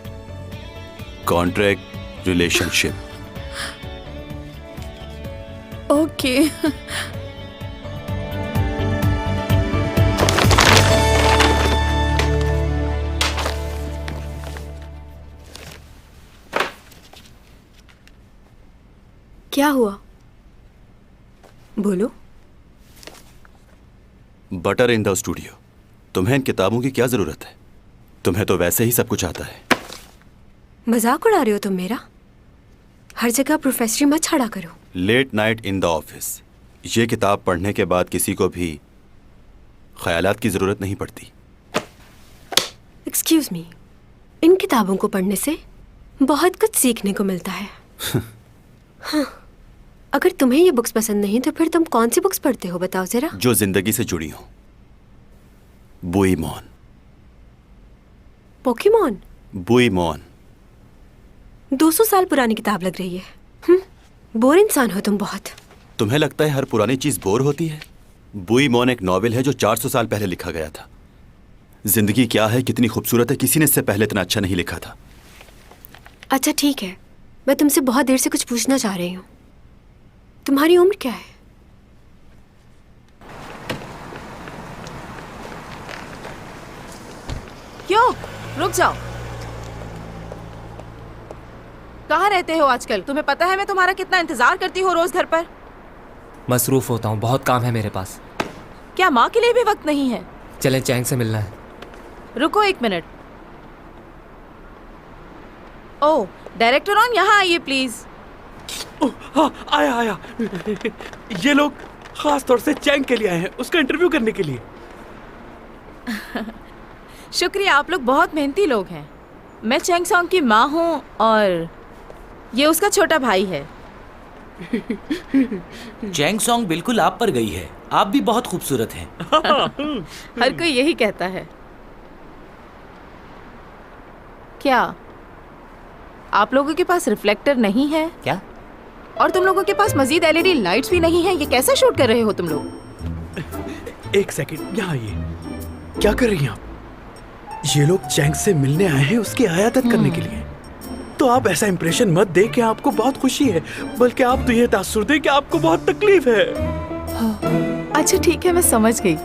contract relationship. Okay. क्या हुआ? बोलो। Butter in the studio. तुम्हें इन किताबों की क्या जरूरत है? तुम्हें तो वैसे ही सब कुछ आता है। मजाक उड़ा रहे हो तुम मेरा? हर जगह प्रोफेसरी मत छड़ा करो। Late night in the office, ये किताब पढ़ने के बाद किसी को भी ख्यालात की जरूरत नहीं पड़ती। एक्सक्यूज मी, इन किताबों को पढ़ने से बहुत कुछ सीखने को मिलता है। हाँ, अगर तुम्हें ये बुक्स पसंद नहीं तो फिर तुम कौन सी बुक्स पढ़ते हो, बताओ जरा। जो जिंदगी से जुड़ी हो। बुईमॉन। पोकेमॉन? बुईमॉन। 200 साल पुरानी किताब लग रही है। बोर इंसान हो तुम बहुत। तुम्हें लगता है हर पुरानी चीज बोर होती है? बुईमॉन एक नॉवेल है जो 400 साल पहले लिखा गया था। जिंदगी क्या है, कितनी खूबसूरत है, किसी ने इससे पहले इतना अच्छा नहीं लिखा था। अच्छा ठीक है, मैं तुमसे बहुत देर से कुछ पूछना चाह रही हूँ। तुम्हारी उम्र क्या है? क्यों? रुक जाओ। कहाँ रहते हो आजकल? तुम्हें पता है मैं तुम्हारा कितना इंतजार करती हूँ रोज घर पर। मसरूफ होता हूँ, बहुत काम है मेरे पास। क्या माँ के लिए भी वक्त नहीं है? चलें, चैंग से मिलना है। रुको 1 मिनट। ओह, डायरेक्टर ऑन, यहाँ आइए प्लीज। हाँ, आया आया। ये लोग खास तौर से चैंग के लिए आए हैं, उसका इंटरव्यू करने के लिए। शुक्रिया, आप लोग बहुत मेहनती लोग हैं। मैं चैंग सॉन्ग की माँ हूँ और ये उसका छोटा भाई है। चैंग सॉन्ग बिल्कुल आप पर गई है, आप भी बहुत खूबसूरत हैं। हर कोई यही कहता है। क्या आप लोगों के पास रिफ्लेक्टर नहीं है क्या? और तुम लोगों के पास मजीद LED लाइट्स भी नहीं है? ये कैसे शूट कर रहे हो तुम लोग? एक सेकंड, यहाँ आइए। क्या कर रही हैं आप? ये लोग चैंग से मिलने आए हैं उसकी आयादत करने के लिए। तो आप ऐसा इंप्रेशन मत दे कि आपको बहुत खुशी है, बल्कि आप तो ये तासुर दे कि आपको बहुत तकलीफ है। अच्छा ठीक है, मैं समझ गई।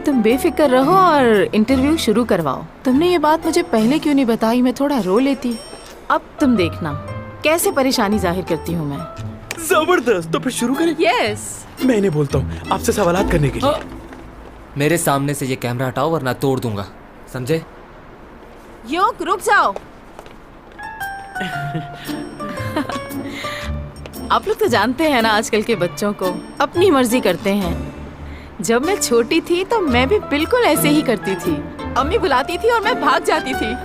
तुम बेफिक्र रहो और इंटरव्यू शुरू करवाओ। तुमने ये बात मुझे पहले क्यों नहीं बताई? मैं थोड़ा रो लेती। अब तुम देखना कैसे परेशानी जाहिर करती हूँ मैं। जबरदस्त, तो फिर शुरू करें? यस। मैं इन्हें बोलता हूँ आपसे सवालात करने के लिए। मेरे सामने से ये कैमरा हटाओ वरना तोड़ दूंगा, समझे? योग, रुक जाओ। आप लोग तो जानते हैं ना आजकल के बच्चों को, अपनी मर्जी करते हैं। जब मैं छोटी थी तो मैं भी बिल्कुल ऐसे ही करती थी। अम्मी बुलाती थी और मैं भाग जाती थी।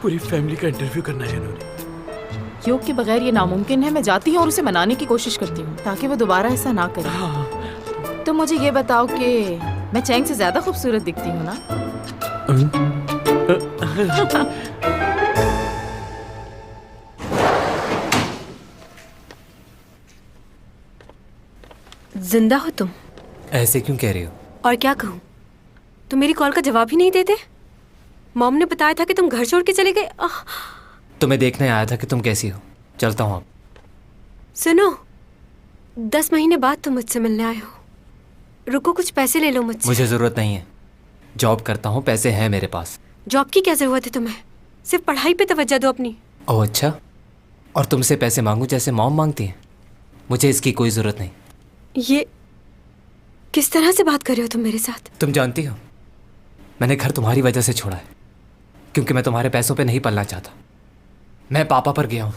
पूरी फैमिली का इंटरव्यू करना है इन्होंने। योग के बगैर ये नामुमकिन है। मैं जाती हूँ और उसे मनाने की कोशिश करती हूँ ताकि वो दोबारा ऐसा ना करे। तो मुझे ये बताओ कि मैं चैंग से ज्यादा खूबसूरत दिखती हूँ ना? जिंदा हो तुम? ऐसे क्यों कह रही हो? और क्या कहूँ, तुम मेरी कॉल का जवाब ही नहीं देते। मॉम ने बताया था कि तुम घर छोड़ के चले गए। तुम्हें देखने आया था कि तुम कैसी हो। चलता हूँ अब। सुनो, 10 महीने बाद तुम मुझसे मिलने आए हो। रुको, कुछ पैसे ले लो मुझसे। मुझे जरूरत नहीं है, जॉब करता हूँ, पैसे हैं मेरे पास। जॉब की क्या जरूरत है तुम्हें? सिर्फ पढ़ाई पे तवज्जो दो अपनी। ओह अच्छा, और तुमसे पैसे मांगू जैसे मॉम मांगती है? मुझे इसकी कोई जरूरत नहीं। ये किस तरह से बात कर रहे हो तुम मेरे साथ? तुम जानती हो मैंने घर तुम्हारी वजह से छोड़ा है, क्योंकि मैं तुम्हारे पैसों पे नहीं पलना चाहता। मैं पापा पर गया हूँ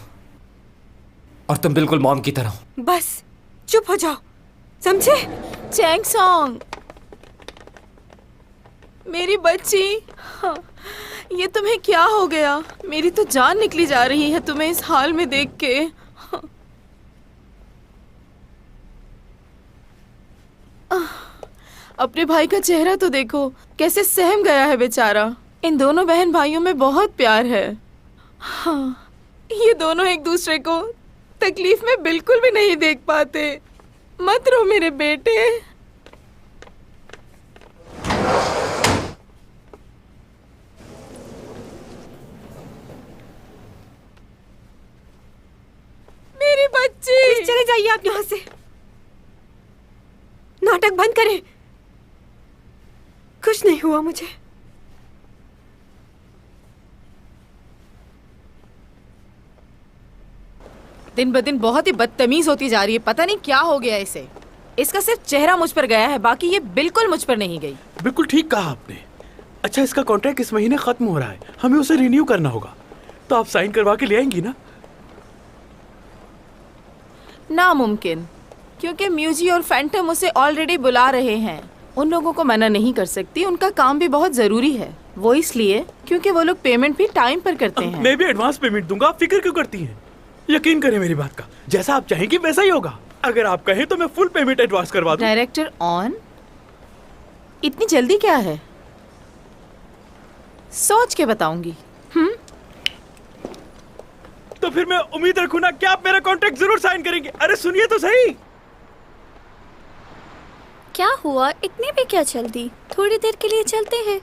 और तुम बिल्कुल मॉम की तरह हो। बस चुप हो जाओ, समझे? चैंग सॉन्ग, मेरी बच्ची। हाँ, ये तुम्हें क्या हो गया? मेरी तो जान निकली जा रही है तुम्हें इस हाल में देख के। हाँ। अपने भाई का चेहरा तो देखो, कैसे सहम गया है बेचारा। इन दोनों बहन भाइयों में बहुत प्यार है। हाँ, ये दोनों एक दूसरे को तकलीफ में बिल्कुल भी नहीं देख पाते। मत रो मेरे बेटे। मेरी बच्ची। चले जाइए आप यहाँ से। नाटक बंद करें। कुछ नहीं हुआ मुझे। दिन ब दिन बहुत ही बदतमीज होती जा रही है। पता नहीं क्या हो गया इसे। इसका सिर्फ चेहरा मुझ पर गया है, बाकी ये बिल्कुल मुझ पर नहीं गई। बिल्कुल ठीक कहा आपने। अच्छा, इसका कॉन्ट्रैक्ट इस महीने खत्म हो रहा है, हमें उसे रिन्यू करना होगा, तो आप साइन करवा के ले आएंगी ना? नामुमकिन, क्योंकि म्यूजी और फैंटम उसे ऑलरेडी बुला रहे हैं। उन लोगों को मना नहीं कर सकती, उनका काम भी बहुत जरूरी है। वो इसलिए क्योंकि वो लोग पेमेंट भी टाइम पर करते हैं। मैं भी एडवांस पेमेंट दूंगा, आप फिक्र क्यों करती हैं? यकीन करें मेरी बात का, जैसा आप चाहेंगी वैसा ही होगा। अगर आप कहें तो मैं फुल पेमेंट एडवांस करवा दूं। डायरेक्टर ऑन, इतनी जल्दी क्या है? सोच के बताऊंगी। तो फिर मैं उम्मीद रखूं ना कि आप मेरा कॉन्ट्रैक्ट जरूर साइन करेंगे। अरे सुनिए तो सही। क्या हुआ? इतनी भी क्या जल्दी? थोड़ी देर के लिए चलते हैं।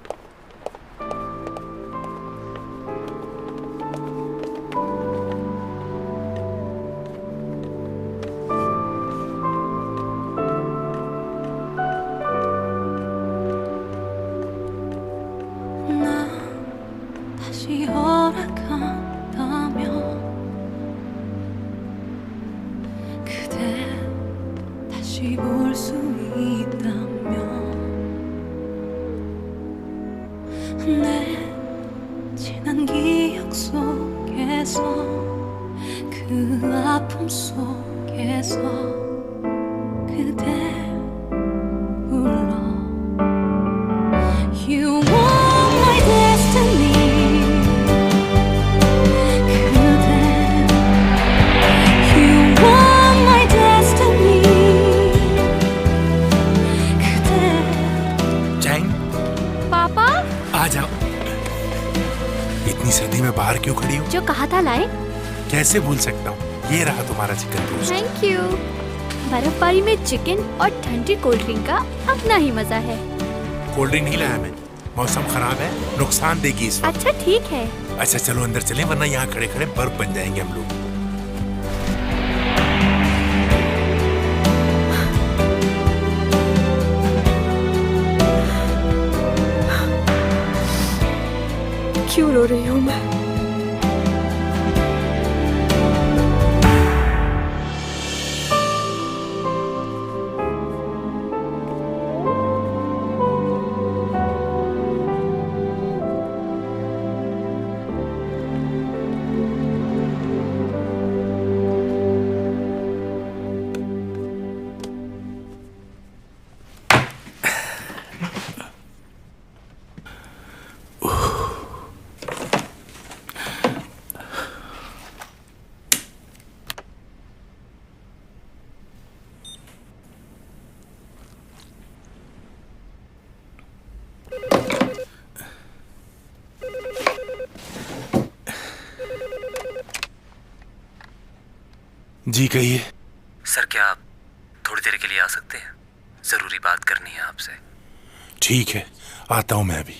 마음속에서 그대 불러 You are my destiny 그대 You are my destiny 그대 Chang पापा आ जाओ। इतनी सर्दी में बाहर क्यों खड़ी हो? जो कहा था लाए। कैसे भूल सकता हूँ, ये रहा तुम्हारा चिकन रोस्ट। Thank you. बर्फबारी में चिकन और ठंडी कोल्ड ड्रिंक का अपना ही मजा है। कोल्ड ड्रिंक नहीं लाया मैं, मौसम खराब है, नुकसान देगी इस वक्त। अच्छा ठीक है। अच्छा चलो अंदर चलें, वरना यहाँ खड़े खड़े बर्फ बन जाएंगे हम लोग। क्यों रो रही हूँ मैं? जी कहिए। सर क्या आप थोड़ी देर के लिए आ सकते हैं? जरूरी बात करनी है आपसे। ठीक है, आता हूं मैं अभी।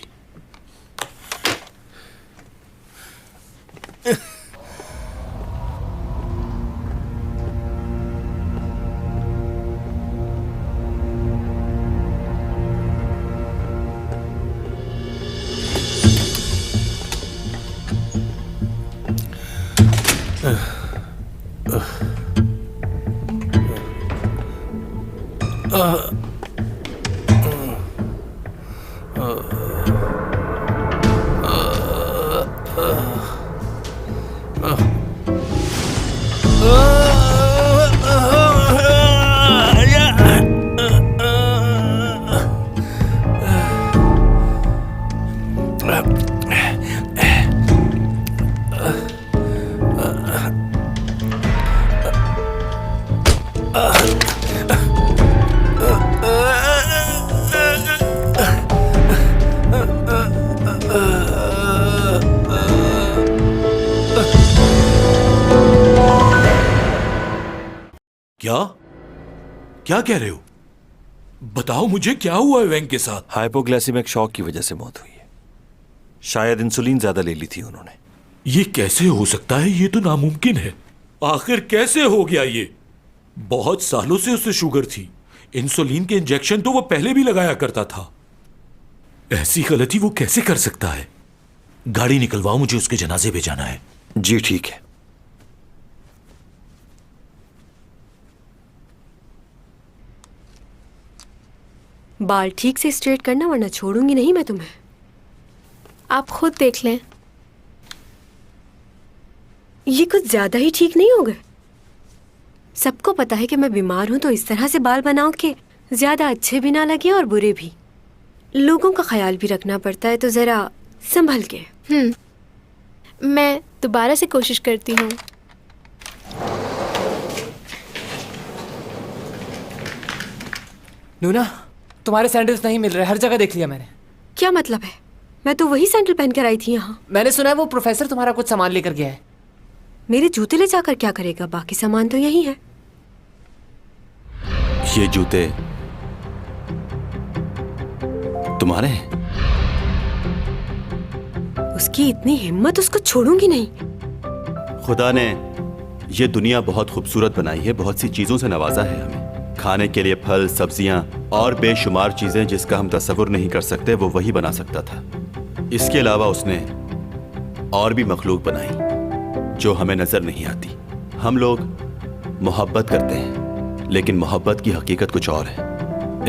क्या कह रहे हो? बताओ मुझे, क्या हुआ है वेंग के साथ? हाइपोग्लाइसेमिक शॉक की वजह से मौत हुई है। शायद इंसुलिन ज्यादा ले ली थी उन्होंने। ये कैसे हो सकता है? ये तो नामुमकिन है। आखिर कैसे हो गया ये? बहुत सालों से उसे शुगर थी। इंसुलिन के इंजेक्शन तो वो पहले भी लगाया करता था। ऐसी गलती वो कैसे कर सकता है? गाड़ी निकलवाओ, मुझे उसके जनाजे पे जाना है। जी ठीक है। बाल ठीक से स्ट्रेट करना, वरना छोड़ूंगी नहीं मैं तुम्हें। आप खुद देख लें। ये कुछ ज्यादा ही ठीक नहीं हो गए? सबको पता है कि मैं बीमार हूं, तो इस तरह से बाल बनाओ कि ज्यादा अच्छे भी ना लगे और बुरे भी। लोगों का ख्याल भी रखना पड़ता है, तो जरा संभल के। मैं दोबारा से कोशिश करती हूँ। नूना, तुम्हारे सैंडल्स नहीं मिल रहे, हर जगह देख लिया मैंने। क्या मतलब है? मैं तो वही सैंडल पहन कर आई थी यहाँ। मैंने सुना है वो प्रोफेसर तुम्हारा कुछ सामान लेकर गया है। मेरे जूते ले जाकर क्या करेगा? बाकी सामान तो यही है। ये जूते तुम्हारे हैं? उसकी इतनी हिम्मत, उसको छोड़ूंगी नहीं। खुदा ने ये दुनिया बहुत खूबसूरत बनाई है, बहुत सी चीजों से नवाजा है हमें। खाने के लिए फल, सब्जियां और बेशुमार चीजें जिसका हम तस्वुर नहीं कर सकते, वो वही बना सकता था। इसके अलावा उसने और भी मखलूक बनाई जो हमें नजर नहीं आती। हम लोग मोहब्बत करते हैं, लेकिन मोहब्बत की हकीकत कुछ और है।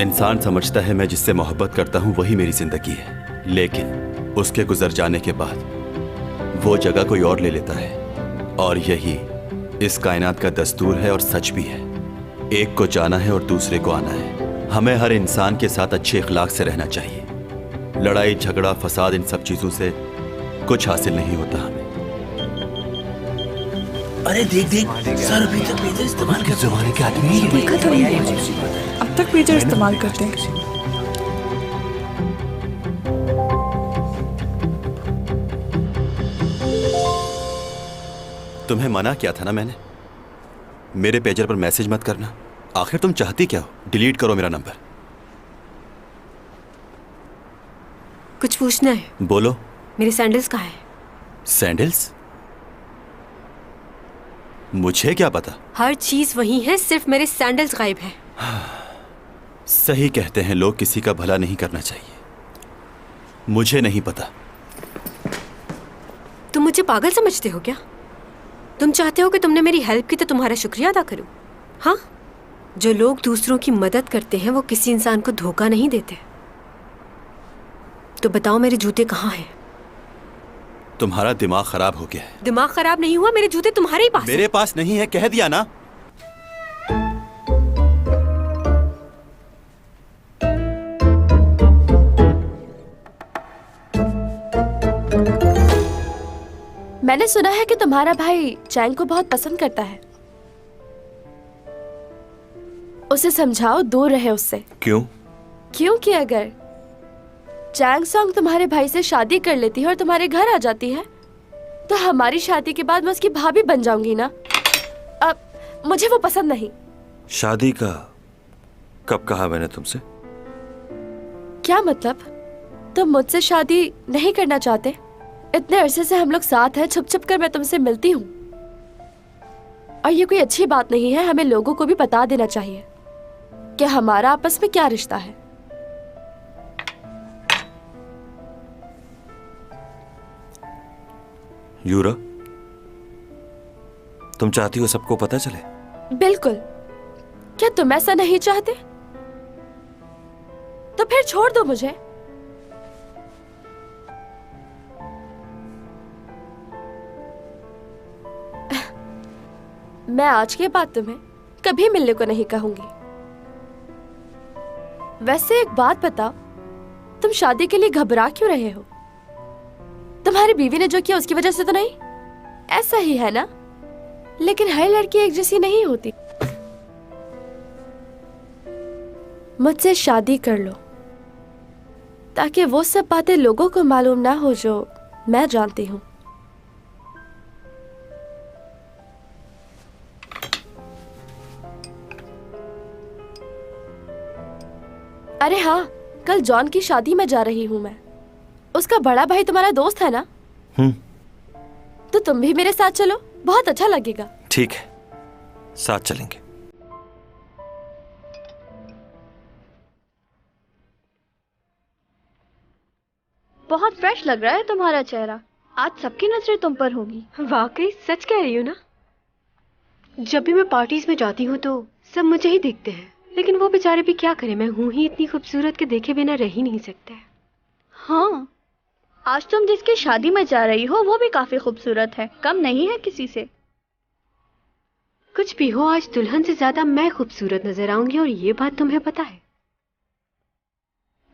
इंसान समझता है मैं जिससे मोहब्बत करता हूँ वही मेरी जिंदगी है, लेकिन उसके गुजर जाने के बाद वो जगह कोई और ले लेता है, और यही इस कायनात का दस्तूर है और सच भी है। एक को जाना है और दूसरे को आना है। हमें हर इंसान के साथ अच्छे इखलाक से रहना चाहिए। लड़ाई झगड़ा फसाद इन सब चीजों से कुछ हासिल नहीं होता हमें। अरे देख सर अभी तक पेजर इस्तेमाल कर जमाने के आदमी हैं। देखा तो नहीं है। अब तक पेजर इस्तेमाल करते हैं। तुम्हें मना किया था ना मैंने, मेरे पेजर पर मैसेज मत करना। आखिर तुम चाहती क्या हो? डिलीट करो मेरा नंबर। कुछ पूछना है? बोलो। मेरे सैंडल्स कहाँ है? सैंडल्स? मुझे क्या पता? हर चीज वही है, सिर्फ मेरे सैंडल्स गायब हैं। सही कहते हैं लोग, किसी का भला नहीं करना चाहिए। मुझे नहीं पता। तुम मुझे पागल समझते हो क्या? तुम चाहते हो कि तुमने मेरी हेल्प की तो तुम्हारा शुक्रिया अदा करूं? हाँ, जो लोग दूसरों की मदद करते हैं वो किसी इंसान को धोखा नहीं देते। तो बताओ मेरे जूते कहाँ हैं? तुम्हारा दिमाग खराब हो गया है। दिमाग खराब नहीं हुआ, मेरे जूते तुम्हारे ही पास मेरे हैं। पास नहीं है, कह दिया ना। मैंने सुना है कि तुम्हारा भाई चैंग को बहुत पसंद करता है। उसे समझाओ दूर रहे उससे। क्यों? क्योंकि अगर चैंग सॉन्ग तुम्हारे भाई से शादी कर लेती है और तुम्हारे घर आ जाती है तो हमारी शादी के बाद मैं उसकी भाभी बन जाऊंगी ना। अब मुझे वो पसंद नहीं। शादी का कब कहा मैंने तुमसे? क्या मतलब? तुम मुझसे शादी नहीं करना चाहते? इतने अरसे से हम लोग साथ हैं, छुप छुप कर मैं तुमसे मिलती हूँ। और ये कोई अच्छी बात नहीं है। हमें लोगों को भी बता देना चाहिए कि हमारा आपस में क्या रिश्ता है। यूरा, तुम चाहती हो सबको पता चले? बिल्कुल। क्या तुम ऐसा नहीं चाहते? तो फिर छोड़ दो मुझे। मैं आज के बाद तुम्हें कभी मिलने को नहीं कहूंगी। वैसे एक बात बताओ, तुम शादी के लिए घबरा क्यों रहे हो? तुम्हारी बीवी ने जो किया उसकी वजह से तो नहीं? ऐसा ही है ना? लेकिन हर लड़की एक जैसी नहीं होती। मुझसे शादी कर लो ताकि वो सब बातें लोगों को मालूम ना हो जो मैं जानती हूँ। अरे हाँ, कल जॉन की शादी में जा रही हूँ मैं। उसका बड़ा भाई तुम्हारा दोस्त है ना? तो तुम भी मेरे साथ चलो, बहुत अच्छा लगेगा। ठीक है, साथ चलेंगे। बहुत फ्रेश लग रहा है तुम्हारा चेहरा। आज सबकी नजरें तुम पर होगी। वाकई सच कह रही हूँ ना? जब भी मैं पार्टीज में जाती हूँ तो सब मुझे ही देखते हैं, लेकिन वो बेचारे भी क्या करें, मैं हूँ ही इतनी खूबसूरत के देखे बिना रह ही नहीं सकते। हाँ, आज तुम जिसकी शादी में जा रही हो वो भी काफी खूबसूरत है, कम नहीं है किसी से। कुछ भी हो, आज दुल्हन से ज्यादा मैं खूबसूरत नजर आऊंगी और ये बात तुम्हें पता है।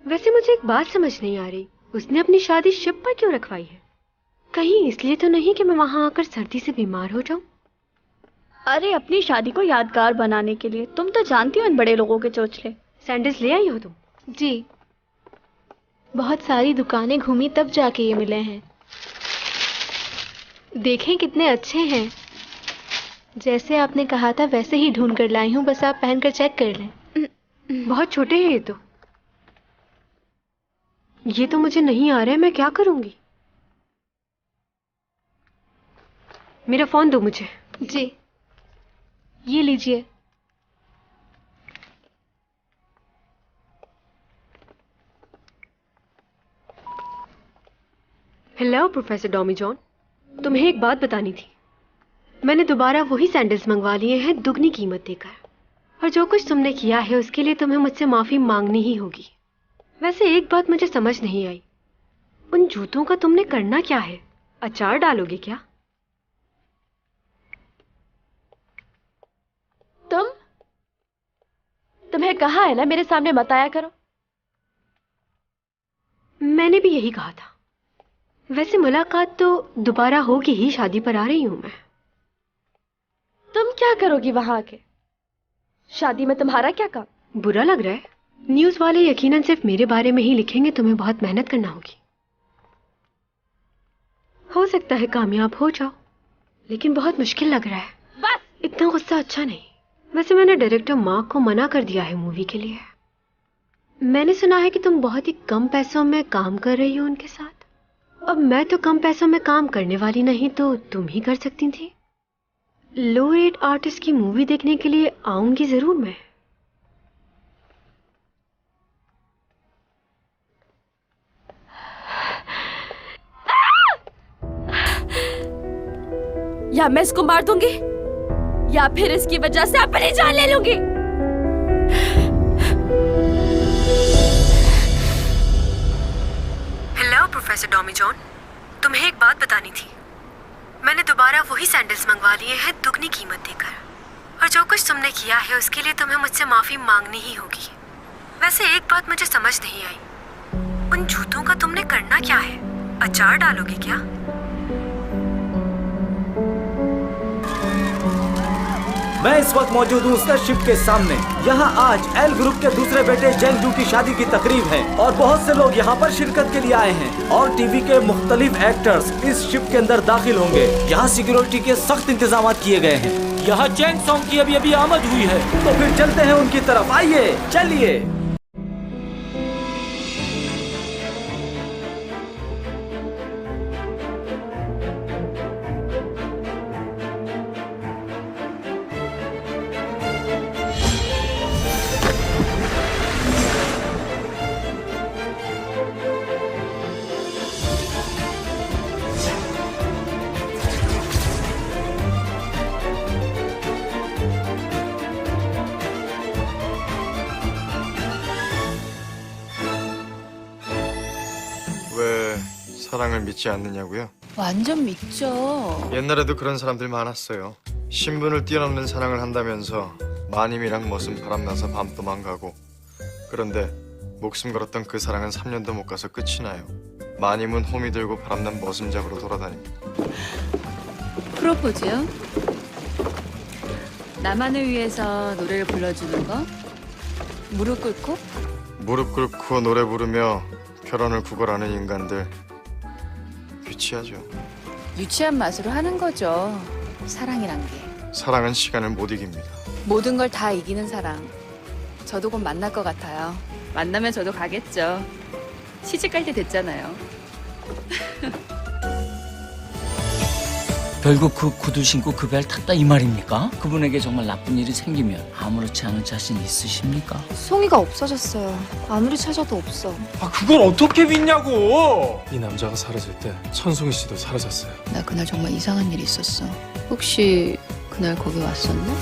वैसे मुझे एक बात समझ नहीं आ रही, उसने अपनी शादी शिप पर क्यों रखवाई है? कहीं इसलिए तो नहीं कि मैं वहां आकर सर्दी से बीमार हो जाऊं? अरे अपनी शादी को यादगार बनाने के लिए। तुम तो जानती हो इन बड़े लोगों के चोचले। सैंडल्स ले आई हो तुम? जी, बहुत सारी दुकानें घूमी तब जाके ये मिले हैं। देखें कितने अच्छे हैं। जैसे आपने कहा था वैसे ही ढूंढ कर लाई हूँ, बस आप पहनकर चेक कर लें। बहुत छोटे हैं ये तो मुझे नहीं आ रहा है, मैं क्या करूंगी? मेरा फोन दो मुझे। जी, ये लीजिए। हेलो प्रोफेसर डॉमी जॉन, तुम्हें एक बात बतानी थी। मैंने दोबारा वही सैंडल्स मंगवा लिए हैं दुगनी कीमत देकर, और जो कुछ तुमने किया है उसके लिए तुम्हें मुझसे माफी मांगनी ही होगी। वैसे एक बात मुझे समझ नहीं आई, उन जूतों का तुमने करना क्या है? अचार डालोगे क्या? तुम्हें कहा है ना मेरे सामने मत आया करो। मैंने भी यही कहा था। वैसे मुलाकात तो दोबारा होगी ही, शादी पर आ रही हूं मैं। तुम क्या करोगी वहां आके? शादी में तुम्हारा क्या काम? बुरा लग रहा है? न्यूज वाले यकीनन सिर्फ मेरे बारे में ही लिखेंगे, तुम्हें बहुत मेहनत करना होगी। हो सकता है कामयाब हो जाओ, लेकिन बहुत मुश्किल लग रहा है। बस इतना गुस्सा अच्छा नहीं। वैसे मैंने डायरेक्टर मार्क को मना कर दिया है मूवी के लिए। मैंने सुना है कि तुम बहुत ही कम पैसों में काम कर रही हो उनके साथ। अब मैं तो कम पैसों में काम करने वाली नहीं, तो तुम ही कर सकती थी। लो रेट आर्टिस्ट की मूवी देखने के लिए आऊंगी जरूर मैं। या मैं इसको मार दूंगी या फिर इसकी वजह से अपनी जान ले लूंगी। हेलो प्रोफेसर टॉमी जॉन, तुम्हें एक बात बतानी थी। मैंने दोबारा वही सैंडल्स मंगवा लिए हैं दुगनी कीमत देकर, और जो कुछ तुमने किया है उसके लिए तुम्हें मुझसे माफी मांगनी ही होगी। वैसे एक बात मुझे समझ नहीं आई, उन जूतों का तुमने करना क्या है? अचार डालोगी क्या? मैं इस वक्त मौजूद हूँ उसका शिप के सामने। यहाँ आज एल ग्रुप के दूसरे बेटे जेंग जू की शादी की तकरीब है और बहुत से लोग यहाँ पर शिरकत के लिए आए हैं और टीवी के मुख्तलिफ एक्टर्स इस शिप के अंदर दाखिल होंगे। यहाँ सिक्योरिटी के सख्त इंतजाम किए गए हैं। यहाँ चैंग सॉन्ग की अभी आमद हुई है, तो फिर चलते हैं उनकी तरफ। आइए चलिए। 왜 사랑을 믿지 않느냐고요? 완전 믿죠. 옛날에도 그런 사람들 많았어요. 신분을 뛰어넘는 사랑을 한다면서 마님이랑 머슴 바람나서 밤도만 가고. 그런데 목숨 걸었던 그 사랑은 3년도 못 가서 끝이 나요. 마님은 호미 들고 바람난 머슴 잡으러 돌아다닙니다. 프로포즈요? 나만을 위해서 노래를 불러주는 거? 무릎 꿇고? 무릎 꿇고 노래 부르며 결혼을 구걸하는 인간들 유치하죠. 유치한 맛으로 하는 거죠. 사랑이란 게. 사랑은 시간을 못 이깁니다. 모든 걸 다 이기는 사랑. 저도 곧 만날 것 같아요. 만나면 저도 가겠죠. 시집 갈 때 됐잖아요. 결국 그 구두 신고 그 배를 탔다 이 말입니까? 그분에게 정말 나쁜 일이 생기면 아무렇지 않은 자신 있으십니까? 송이가 없어졌어요. 아무리 찾아도 없어. 아, 그걸 어떻게 믿냐고! 이 남자가 사라질 때 천송이 씨도 사라졌어요. 나 그날 정말 이상한 일이 있었어. 혹시 그날 거기 왔었나?